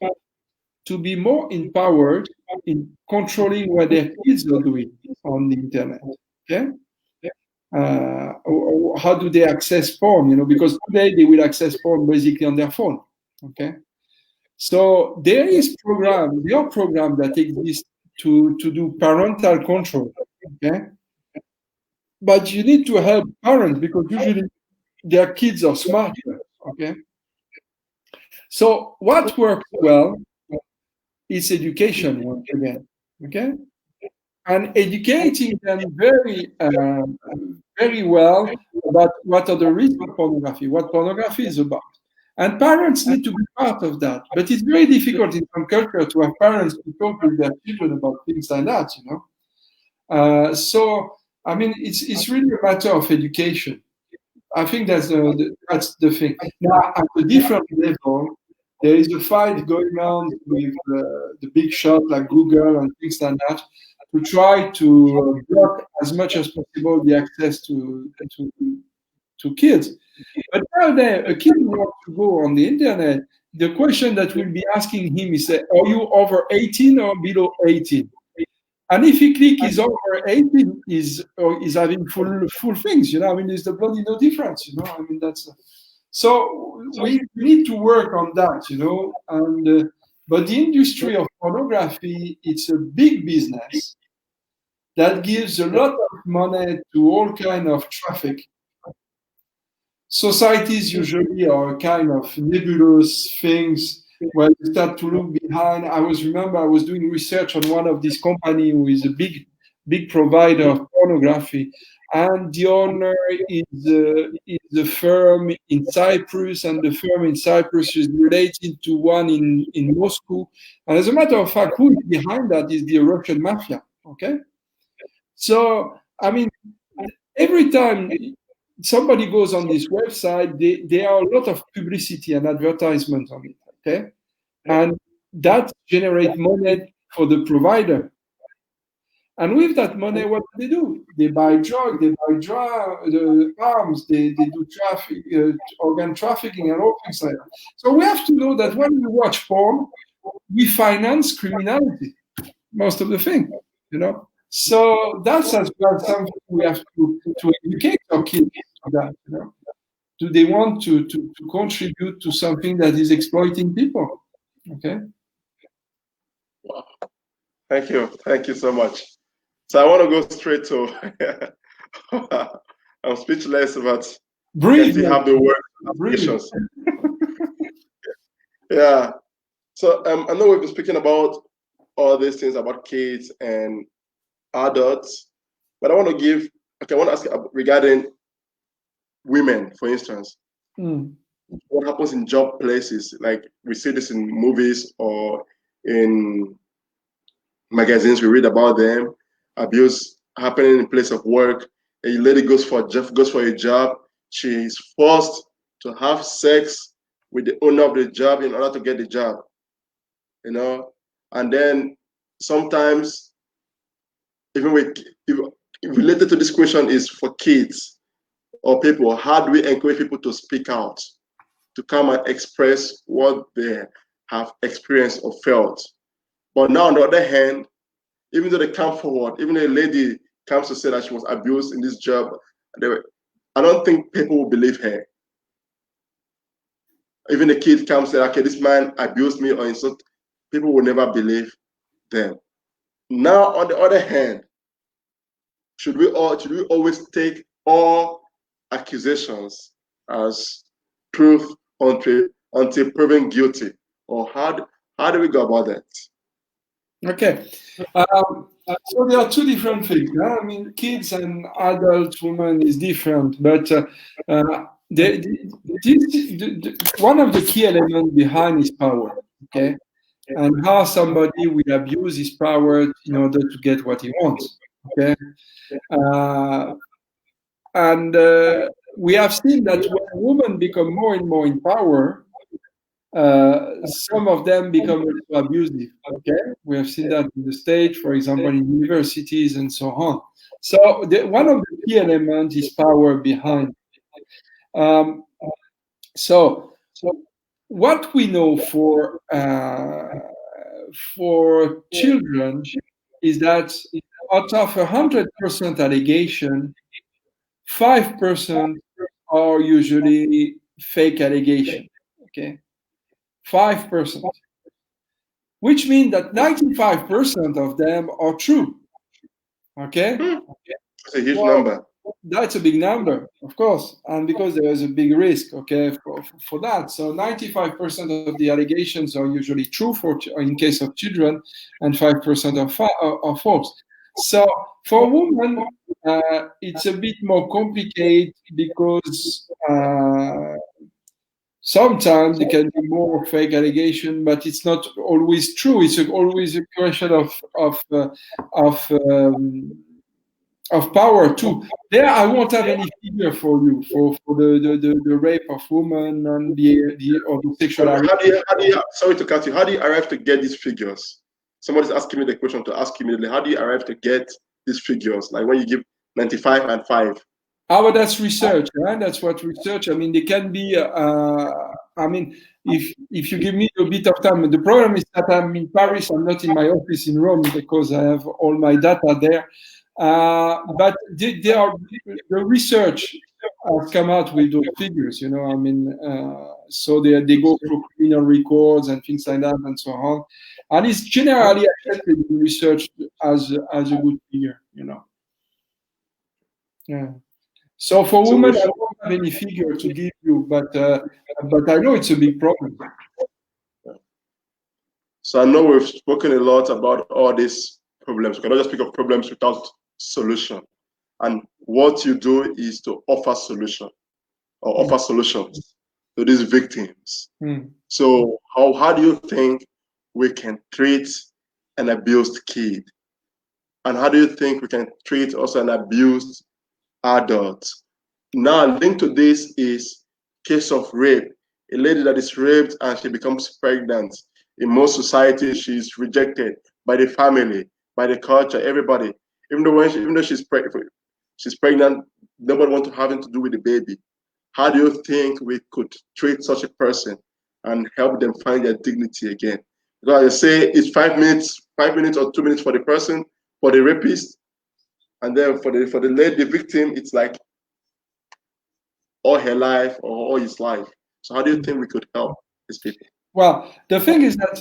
Speaker 2: to be more empowered in controlling what their kids are doing on the internet? Okay. How do they access porn? Because today they will access porn basically on their phone. Okay. So there is program that exists to do parental control. Okay. But you need to help parents because usually their kids are smarter. Okay. So what works well is education once again, okay, and educating them very, very well about what are the risks of pornography, what pornography is about, and parents need to be part of that. But it's very difficult in some culture to have parents to talk with their children about things like that, So I mean, it's really a matter of education. I think that's the thing. Now, at a different level, there is a fight going on with the big shot like Google and things like that to try to block as much as possible the access to kids. But nowadays, a kid who wants to go on the internet, the question that we'll be asking him is, are you over 18 or below 18? And if he click is over 18, is having full things, you know. I mean, there's the bloody no difference, you know. I mean, that's so we need to work on that, you know. And but the industry of pornography, it's a big business that gives a lot of money to all kind of traffic. Societies usually are kind of nebulous things where you start to look behind. I was doing research on one of these companies who is a big provider of pornography, and the owner is a firm in Cyprus, and the firm in Cyprus is related to one in Moscow. And as a matter of fact, who is behind that is the Russian mafia. Okay, so I mean, every time somebody goes on this website, there are a lot of publicity and advertisement on it, okay? And that generates money for the provider. And with that money, what do? They buy drugs, they buy the arms, they do traffic, organ trafficking and all things like that. So we have to know that when we watch porn, we finance criminality, most of the thing, you know? So that's as well something we have to educate our kids on that. You know? Do they want to contribute to something that is exploiting people? Okay.
Speaker 1: Wow. Thank you so much. So I want to go straight to. I'm speechless, but
Speaker 2: Breathe.
Speaker 1: You have the word applications. Yeah. So I know we've been speaking about all these things about kids and adults, but I want to ask regarding women, for instance. What happens in job places? Like we see this in movies or in magazines, we read about them. Abuse happening in place of work. A lady goes for a job. She is forced to have sex with the owner of the job in order to get the job. You know, and then sometimes even related to this question is for kids or people, how do we encourage people to speak out, to come and express what they have experienced or felt? But now, on the other hand, even though they come forward, even a lady comes to say that she was abused in this job, I don't think people will believe her. Even the kid comes and say, okay, this man abused me or insult, people will never believe them. Now, on the other hand, should we always take all accusations as proof until proven guilty, or how do we go about that?
Speaker 2: Okay, so there are two different things. I mean, kids and adult women is different, but one of the key elements behind is power. Okay, and how somebody will abuse his power in order to get what he wants. Okay, and we have seen that when women become more and more in power, some of them become abusive. Okay, we have seen that in the States, for example, in universities and so on. So one of the key elements is power behind. So what we know for children is that out of 100% allegation, 5% are usually fake allegation. Okay. 5%, which means that 95% of them are true. Okay?
Speaker 1: That's a huge number.
Speaker 2: That's a big number, of course, and because there is a big risk, okay, for that. So 95% of the allegations are usually true in case of children, and 5% are false. So for women, it's a bit more complicated because sometimes there can be more fake allegation, but it's not always true. It's always a question of of power too. There, I won't have any figure for you for the rape of women and the sexual harassment.
Speaker 1: Sorry to cut you. How do you arrive to get these figures? Somebody's asking me the question to ask you immediately. How do you arrive to get these figures? Like when you give 95 and 5.
Speaker 2: But that's research, right? That's what research. I mean, they can be. I mean, if you give me a bit of time, the problem is that I'm in Paris. I'm not in my office in Rome because I have all my data there. But the research has come out with those figures. You know, I mean, so they go through criminal records and things like that and so on. And it's generally accepted in research as a good figure. You know. Yeah. So for women, I don't have any figure to give you, but I know it's a big problem.
Speaker 1: So I know we've spoken a lot about all these problems. We cannot just speak of problems without solution. And what you do is to offer solution or offer solutions to these victims. So how do you think we can treat an abused kid? And how do you think we can treat also an abused adult? Now, linked to this is case of rape. A lady that is raped and she becomes pregnant. In most societies, she's rejected by the family, by the culture, everybody. Even though she's pregnant, nobody wants to have anything to do with the baby. How do you think we could treat such a person and help them find their dignity again? Because I say it's 5 minutes or 2 minutes for the person, for the rapist, and then for the lady, the victim, it's like all her life or all his life. So how do you think we could help these people?
Speaker 2: Well, the thing is that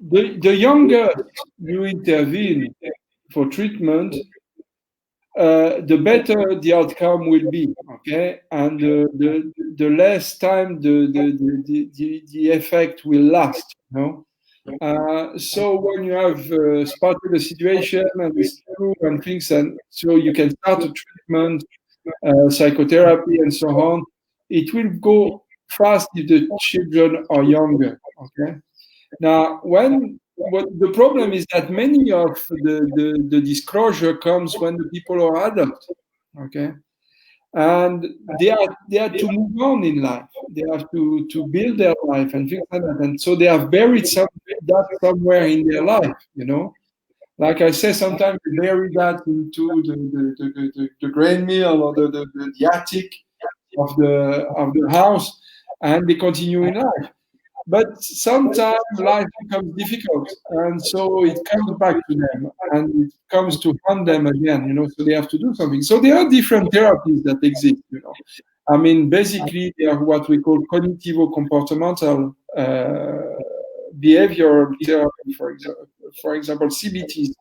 Speaker 2: the younger you intervene for treatment, the better the outcome will be. Okay, and the less time the effect will last. You know. So when you have spotted the situation and it's true and things, and so you can start a treatment, psychotherapy, and so on, it will go fast if the children are younger. Okay. Now, the problem is that many of the disclosure comes when the people are adults. Okay. And they are to move on in life. They have to build their life and things like that. And so they have buried that somewhere in their life, you know. Like I say, sometimes they bury that into the grain mill or the attic of the house, and they continue in life. But sometimes life becomes difficult, and so it comes back to them, and it comes to haunt them again, you know, so they have to do something. So there are different therapies that exist, you know. I mean, basically, they are what we call cognitivo-comportamental behavioral therapy, for example, CBTs.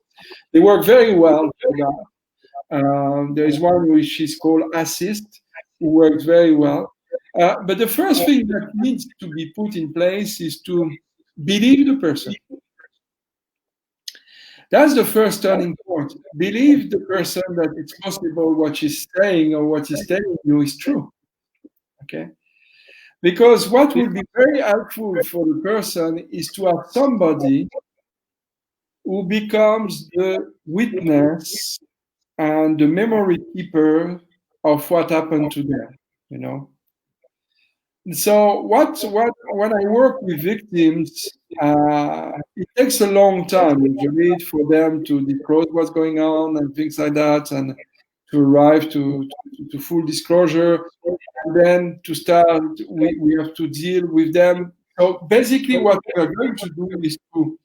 Speaker 2: They work very well for that. There is one which is called Assist, who works very well. But the first thing that needs to be put in place is to believe the person. That's the first turning point. Believe the person that it's possible what she's saying or what he's telling you is true. Okay? Because what will be very helpful for the person is to have somebody who becomes the witness and the memory keeper of what happened to them, you know. So when I work with victims, it takes a long time usually for them to disclose what's going on and things like that, and to arrive to full disclosure. And then to start, we have to deal with them. So basically, what we are going to do is to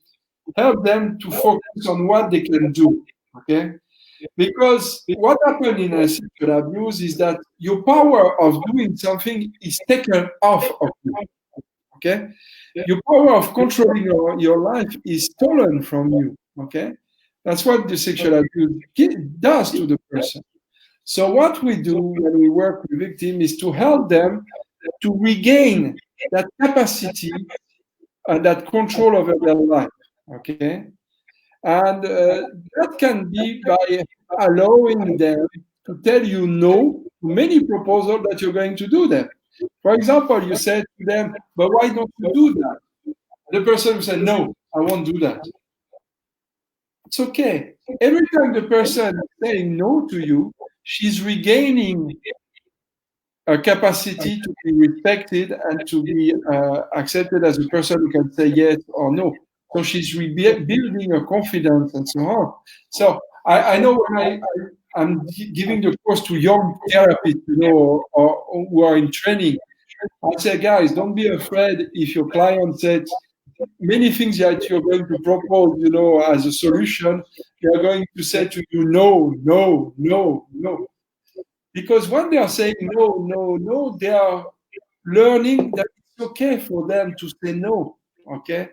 Speaker 2: help them to focus on what they can do. Okay. Because what happens in a sexual abuse is that your power of doing something is taken off of you. Okay? Your power of controlling your life is stolen from you. Okay? That's what the sexual abuse does to the person. So what we do when we work with victims is to help them to regain that capacity and that control over their life. Okay? And that can be by allowing them to tell you no to many proposals that you're going to do them. For example, you said to them, but why don't you do that? The person will say, no, I won't do that. It's okay. every time the person is saying no to you, she's regaining a capacity to be respected and to be accepted as a person who can say yes or no. So she's rebuilding her confidence and so on. So I know when I'm giving the course to young therapists, or who are in training, I say, guys, don't be afraid if your client says many things that you're going to propose, as a solution. They are going to say to you, no, no, no, no. Because when they are saying no, no, no, they are learning that it's okay for them to say no, okay?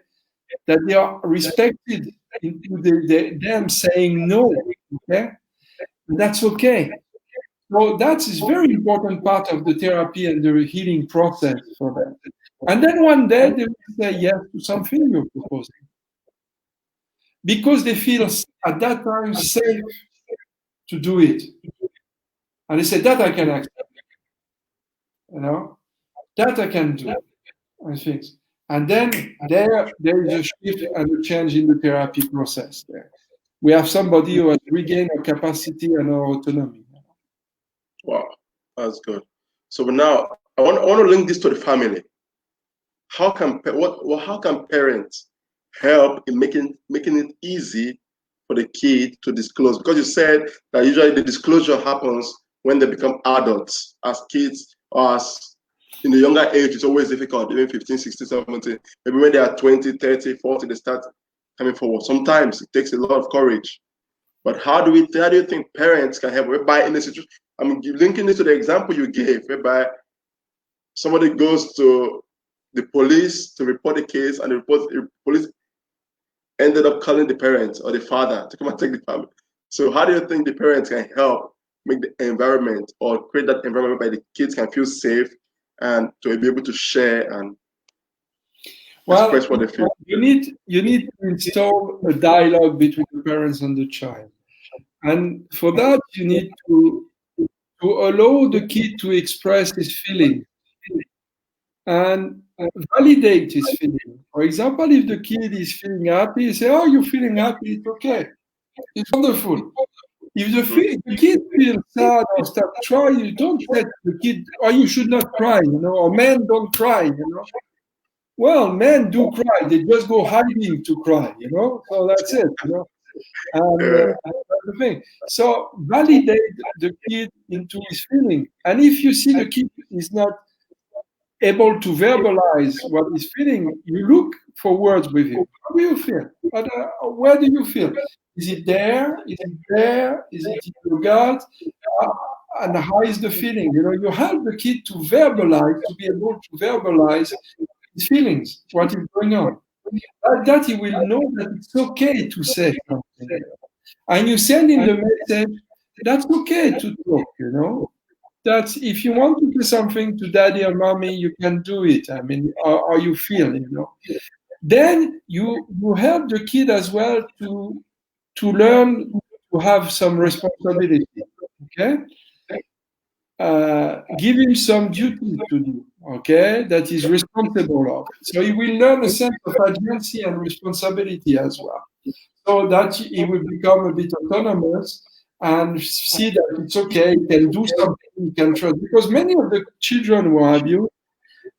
Speaker 2: That they are respected into them saying no, okay? And that's okay. So that is very important part of the therapy and the healing process for them. And then one day they will say yes to something you're proposing. Because they feel at that time safe to do it. And they say, that I can accept, that I can do, and things. And then there is a shift and a change in the therapy process there. We have somebody who has regained her capacity and her autonomy.
Speaker 1: Wow, that's good. So now I want to link this to the family. How can parents help in making it easy for the kid to disclose? Because you said that usually the disclosure happens when they become adults. As kids or as in the younger age, it's always difficult, even 15, 16, 17. Maybe when they are 20, 30, 40, they start coming forward. Sometimes it takes a lot of courage. But how do you think parents can help? Whereby in a situation, I'm linking this to the example you gave, whereby somebody goes to the police to report the case, and the police ended up calling the parents or the father to come and take the family. So how do you think the parents can help make the environment or create that environment where the kids can feel safe and to be able to share and express what they feel?
Speaker 2: You need to install a dialogue between the parents and the child. And for that, you need to allow the kid to express his feelings and validate his feeling. For example, if the kid is feeling happy, you say, oh, you're feeling happy, it's okay. It's wonderful. If the kid feels sad or start crying, you don't let the kid, or you should not cry, or men don't cry, Well, men do cry. They just go hiding to cry, So that's it, And that's the thing. So validate the kid into his feeling. And if you see the kid is not able to verbalize what he's feeling, you look for words with him. How do you feel? Where do you feel? Is it there? Is it there? Is it in your gut? And how is the feeling? You help the kid to verbalize, to be able to verbalize his feelings, what is going on. Like that, he will know that it's okay to say something. And you send him the message, that's okay to talk, That if you want to do something to daddy or mommy, you can do it. I mean, or you feel, Then you help the kid as well to learn to have some responsibility. Okay? Give him some duty to do, okay, that is responsible of. So he will learn a sense of agency and responsibility as well. So that he will become a bit autonomous and see that it's okay, he can do something, he can trust. Because many of the children who are abused,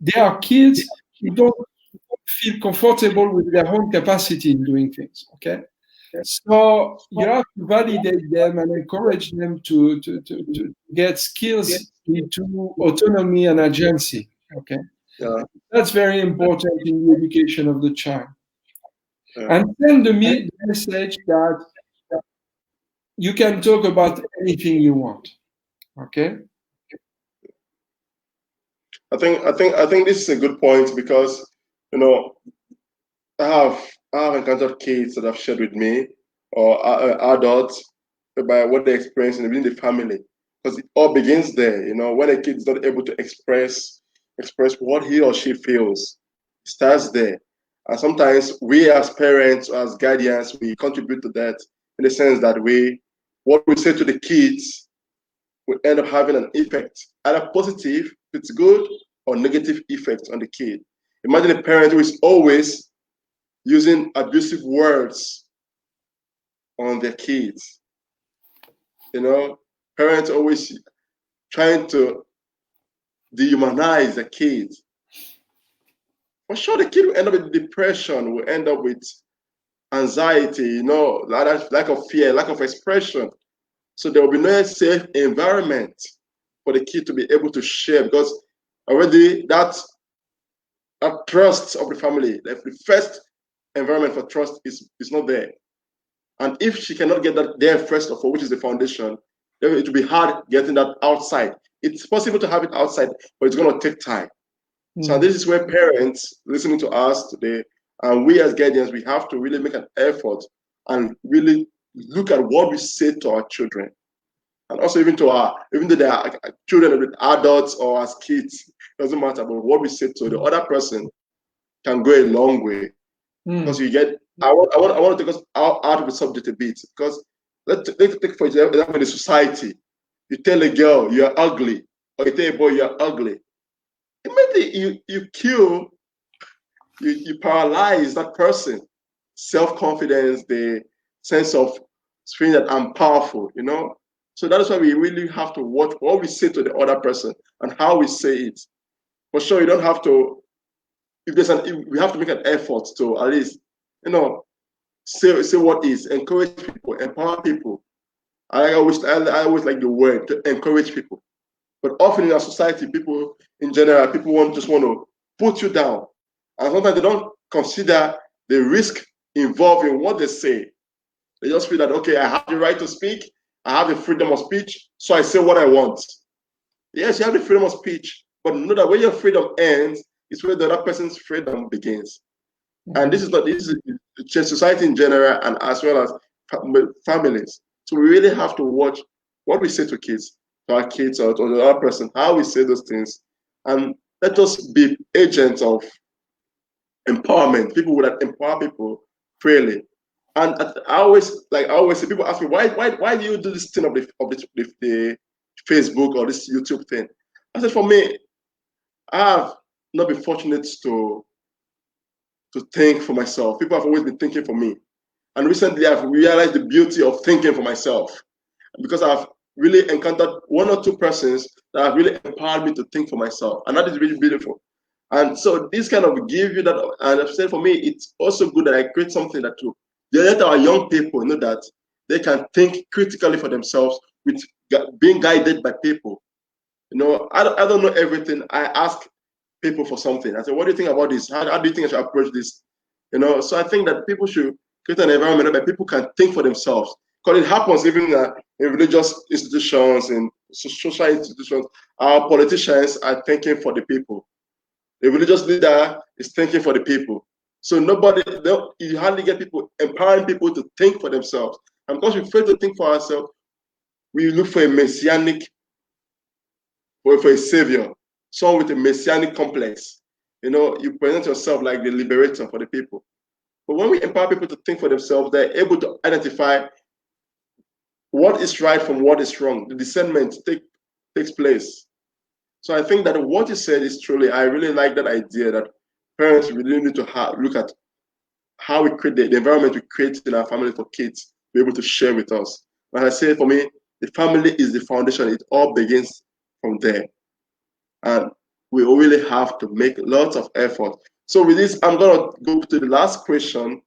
Speaker 2: they are kids who don't feel comfortable with their own capacity in doing things, okay? So you have to validate them and encourage them to get skills into autonomy and agency. Okay, that's very important in the education of the child. And send the message that you can talk about anything you want. Okay.
Speaker 1: I think this is a good point because I have encountered kids that have shared with me or adults about what they experience within the family, because it all begins there. When a kid is not able to express what he or she feels, it starts there. And sometimes we as parents, as guardians, we contribute to that in the sense that what we say to the kids will end up having an effect, either positive, if it's good, or negative effect on the kid. Imagine a parent who is always using abusive words on their kids. Parents always trying to dehumanize the kids. For sure, the kid will end up with depression, will end up with anxiety, lack of fear, lack of expression. So there will be no safe environment for the kid to be able to share, because already that trust of the family, the first environment for trust is not there. And if she cannot get that there first of all, which is the foundation, then it will be hard getting that outside. It's possible to have it outside, but it's going to take time. So this is where parents listening to us today, and we as guardians, we have to really make an effort and really look at what we say to our children. And also even though they are children with adults or as kids, it doesn't matter, but what we say to the other person can go a long way. Because you get, I want to take us out of the subject a bit, because let's take for example in the society. You tell a girl you're ugly, or you tell a boy you're ugly. Immediately you kill, you paralyze that person, self-confidence, the sense of feeling that I'm powerful, So that is why we really have to watch what we say to the other person and how we say it. For sure, you don't have to. We have to make an effort to at least, say what is, encourage people, empower people. I always like the word to encourage people. But often in our society, people in general, people just want to put you down. And sometimes they don't consider the risk involved in what they say. They just feel that, okay, I have the right to speak, I have the freedom of speech, so I say what I want. Yes, you have the freedom of speech, but know that when your freedom ends, it's where the other person's freedom begins. And this is society in general, and as well as families. So we really have to watch what we say to kids, to our kids, or to the other person, how we say those things, and let us be agents of empowerment. People would empower people freely. And I always say, people ask me, why do you do this thing of the Facebook or this YouTube thing? I said, for me, I have not been fortunate to think for myself. People have always been thinking for me. And recently I've realized the beauty of thinking for myself, because I've really encountered one or two persons that have really empowered me to think for myself. And that is really beautiful. And so this kind of give you that, and I've said for me, it's also good that I create something that to let our young people know that they can think critically for themselves with being guided by people. I don't know everything. I ask people for something. I say, what do you think about this? How do you think I should approach this? So I think that people should create an environment where people can think for themselves. Because it happens even in religious institutions, in social institutions. Our politicians are thinking for the people. The religious leader is thinking for the people. So you hardly get people empowering people to think for themselves. And because we fail to think for ourselves, we look for a messianic, or for a savior, someone with a messianic complex. You present yourself like the liberator for the people. But when we empower people to think for themselves, they're able to identify what is right from what is wrong. The discernment takes place. So I think that what you said is truly, I really like that idea that parents really need to look at how we create the environment we create in our family for kids to be able to share with us. As I say, for me, the family is the foundation. It all begins from there. And we really have to make lots of effort. So with this, I'm going to go to the last question.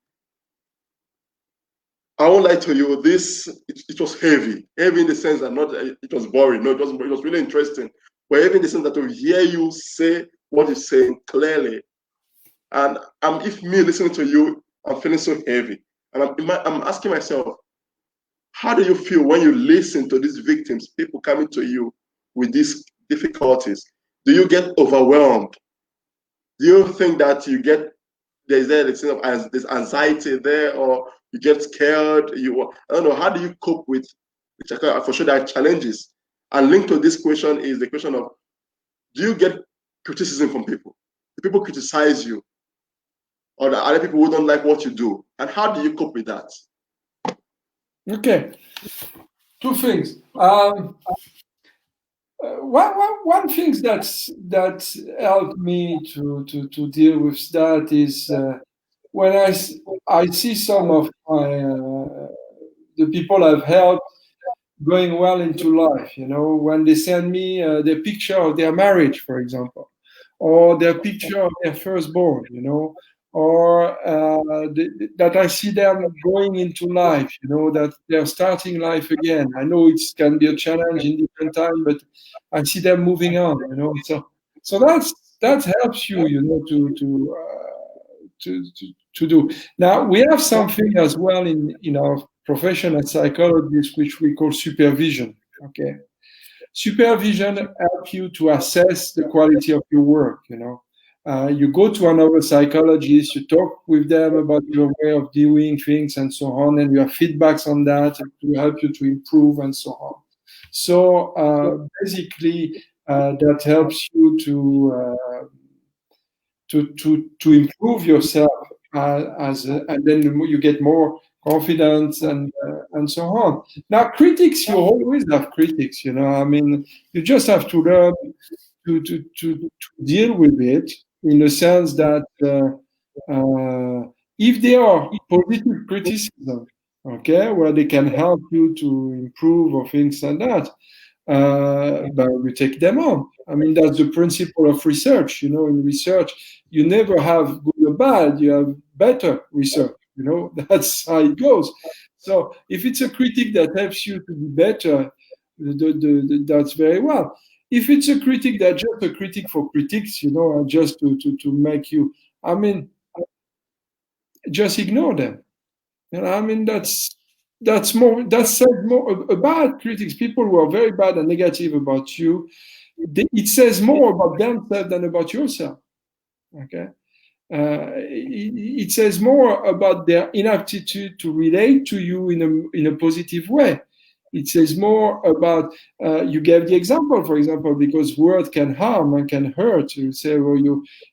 Speaker 1: I won't lie to you, it was heavy in the sense that not it was boring. No, it was really interesting. But heavy in the sense that to hear you say what you're saying clearly, and if me listening to you, I'm feeling so heavy, and I'm asking myself, how do you feel when you listen to these victims, people coming to you with these difficulties? Do you get overwhelmed? Do you think that there's anxiety there, or you get scared? I don't know. How do you cope with? For sure, there are challenges. And linked to this question is the question of: do you get criticism from people? Do people criticize you, or are there people who don't like what you do? And how do you cope with that?
Speaker 2: Okay, two things. One thing that helped me to deal with that is when I see some of my the people I've helped going well into life, when they send me their picture of their marriage, for example, or their picture of their firstborn, or that I see them going into life, that they're starting life again. I know it can be a challenge in different time, but I see them moving on, So that helps you, to do. Now we have something as well in our profession as psychologists, which we call supervision. Okay, supervision helps you to assess the quality of your work. You go to another psychologist, you talk with them about your way of doing things and so on, and you have feedbacks on that to help you to improve and so on. So basically, that helps you to improve yourself and then you get more confidence and so on. Now, critics, you always have critics. I mean, you just have to learn to deal with it in the sense that if they are positive criticism, okay, where they can help you to improve or things like that, but we take them on. I mean, that's the principle of research. In research, you never have good or bad, you have better research. That's how it goes. So if it's a critic that helps you to be better, that's very well. If it's a critic that's just a critic for critics, and just to make you, I mean, just ignore them. I mean, that's says more about critics, people who are very bad and negative about you. It says more about themselves than about yourself. Okay, it says more about their inaptitude to relate to you in a positive way. It says more about you gave the example, for example, because words can harm and can hurt. You say, well,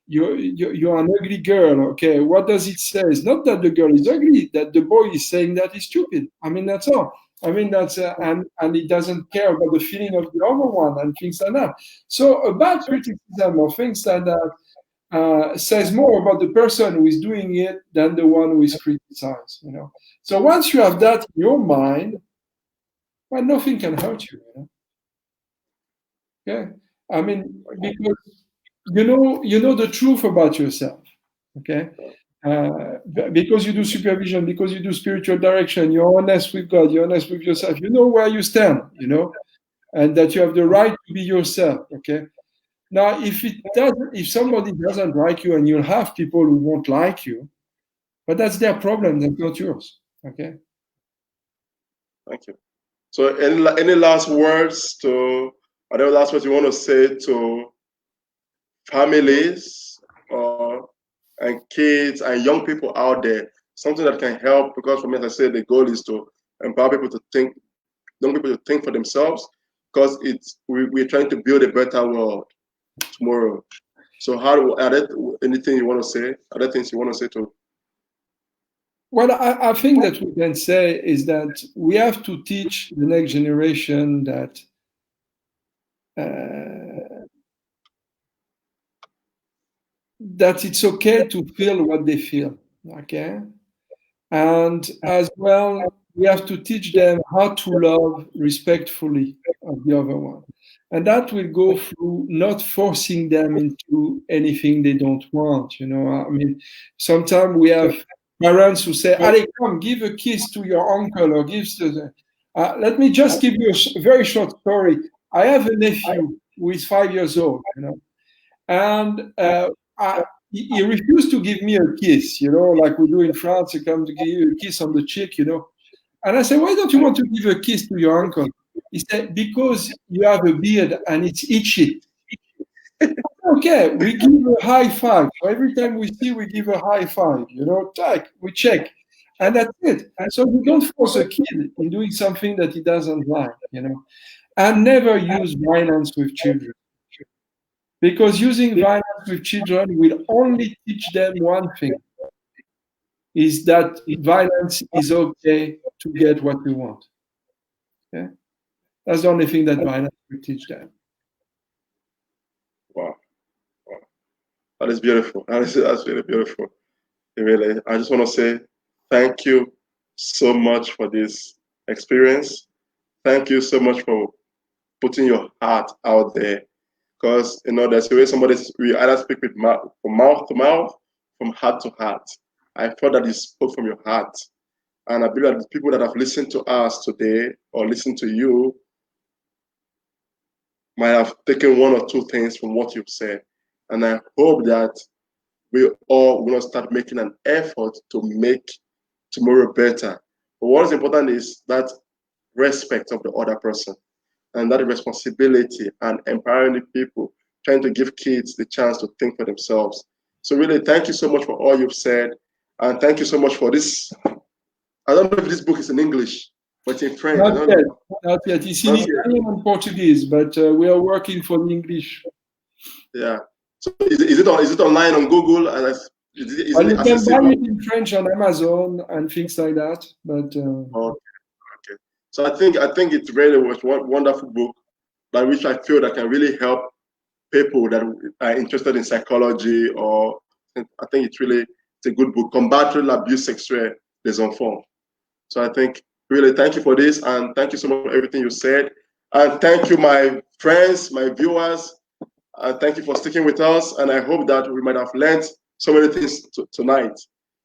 Speaker 2: you're an ugly girl. Okay, what does it say? It's not that the girl is ugly, that the boy is saying that he's stupid. I mean, that's all. I mean, that's and it doesn't care about the feeling of the other one and things like that. So a bad criticism or things like that says more about the person who is doing it than the one who is criticized. So once you have that in your mind, well, nothing can hurt you. Okay, I mean, because you know the truth about yourself. Okay, because you do supervision, because you do spiritual direction, you're honest with God, you're honest with yourself. You know where you stand. And that you have the right to be yourself. Okay. Now, if somebody doesn't like you, and you'll have people who won't like you, but that's their problem, that's not yours. Okay.
Speaker 1: Thank you. So, any last words you want to say to families and kids and young people out there? Something that can help, because for me, as I said, the goal is to empower people to think, young people to think for themselves, because we're trying to build a better world tomorrow. So, are there anything you want to say? Other things you want to say to?
Speaker 2: Well, I think that we can say is that we have to teach the next generation that that it's okay to feel what they feel. Okay, and as well, we have to teach them how to love respectfully of the other one. And that will go through not forcing them into anything they don't want. I mean, sometimes we have parents who say, "Allez, come, give a kiss to your uncle or give to the." Let me just give you a very short story. I have a nephew who is 5 years old, and he refused to give me a kiss, like we do in France. You come to give you a kiss on the cheek, And I said, "Why don't you want to give a kiss to your uncle?" He said, "Because you have a beard and it's itchy." Okay, we give a high five. So every time we see, we give a high five. We check, and that's it. So we don't force a kid in doing something that he doesn't like. And never use violence with children. Because using violence with children will only teach them one thing, is that violence is okay to get what we want. Okay? That's the only thing that violence will teach them.
Speaker 1: Wow. That is beautiful. That's really beautiful. Really, I just want to say thank you so much for this experience. Thank you so much for putting your heart out there. Because there's a way we either speak with from mouth to mouth, from heart to heart. I thought that you spoke from your heart. And I believe that the people that have listened to us today or listened to you might have taken one or two things from what you've said. And I hope that we all will start making an effort to make tomorrow better. But what is important is that respect of the other person and that responsibility and empowering the people, trying to give kids the chance to think for themselves. So really, thank you so much for all you've said. And thank you so much for this. I don't know if this book is in English, but in French.
Speaker 2: Not yet. Not yet. It's in Italian and Portuguese, but we are working for the English.
Speaker 1: Yeah. So is it online on Google? And
Speaker 2: you can buy it in French on Amazon and things like that. But
Speaker 1: okay. So I think it's really a wonderful book, by which I feel that can really help people that are interested in psychology, or I think it's a good book, Combattre l'abus sexuel des enfants. So I think really thank you for this, and thank you so much for everything you said. And thank you, my friends, my viewers, and thank you for sticking with us. And I hope that we might have learned so many things tonight.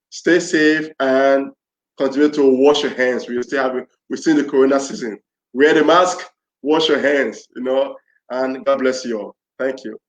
Speaker 1: Stay safe and continue to wash your hands. We're still in the Corona season. Wear the mask, wash your hands, and God bless you all. Thank you.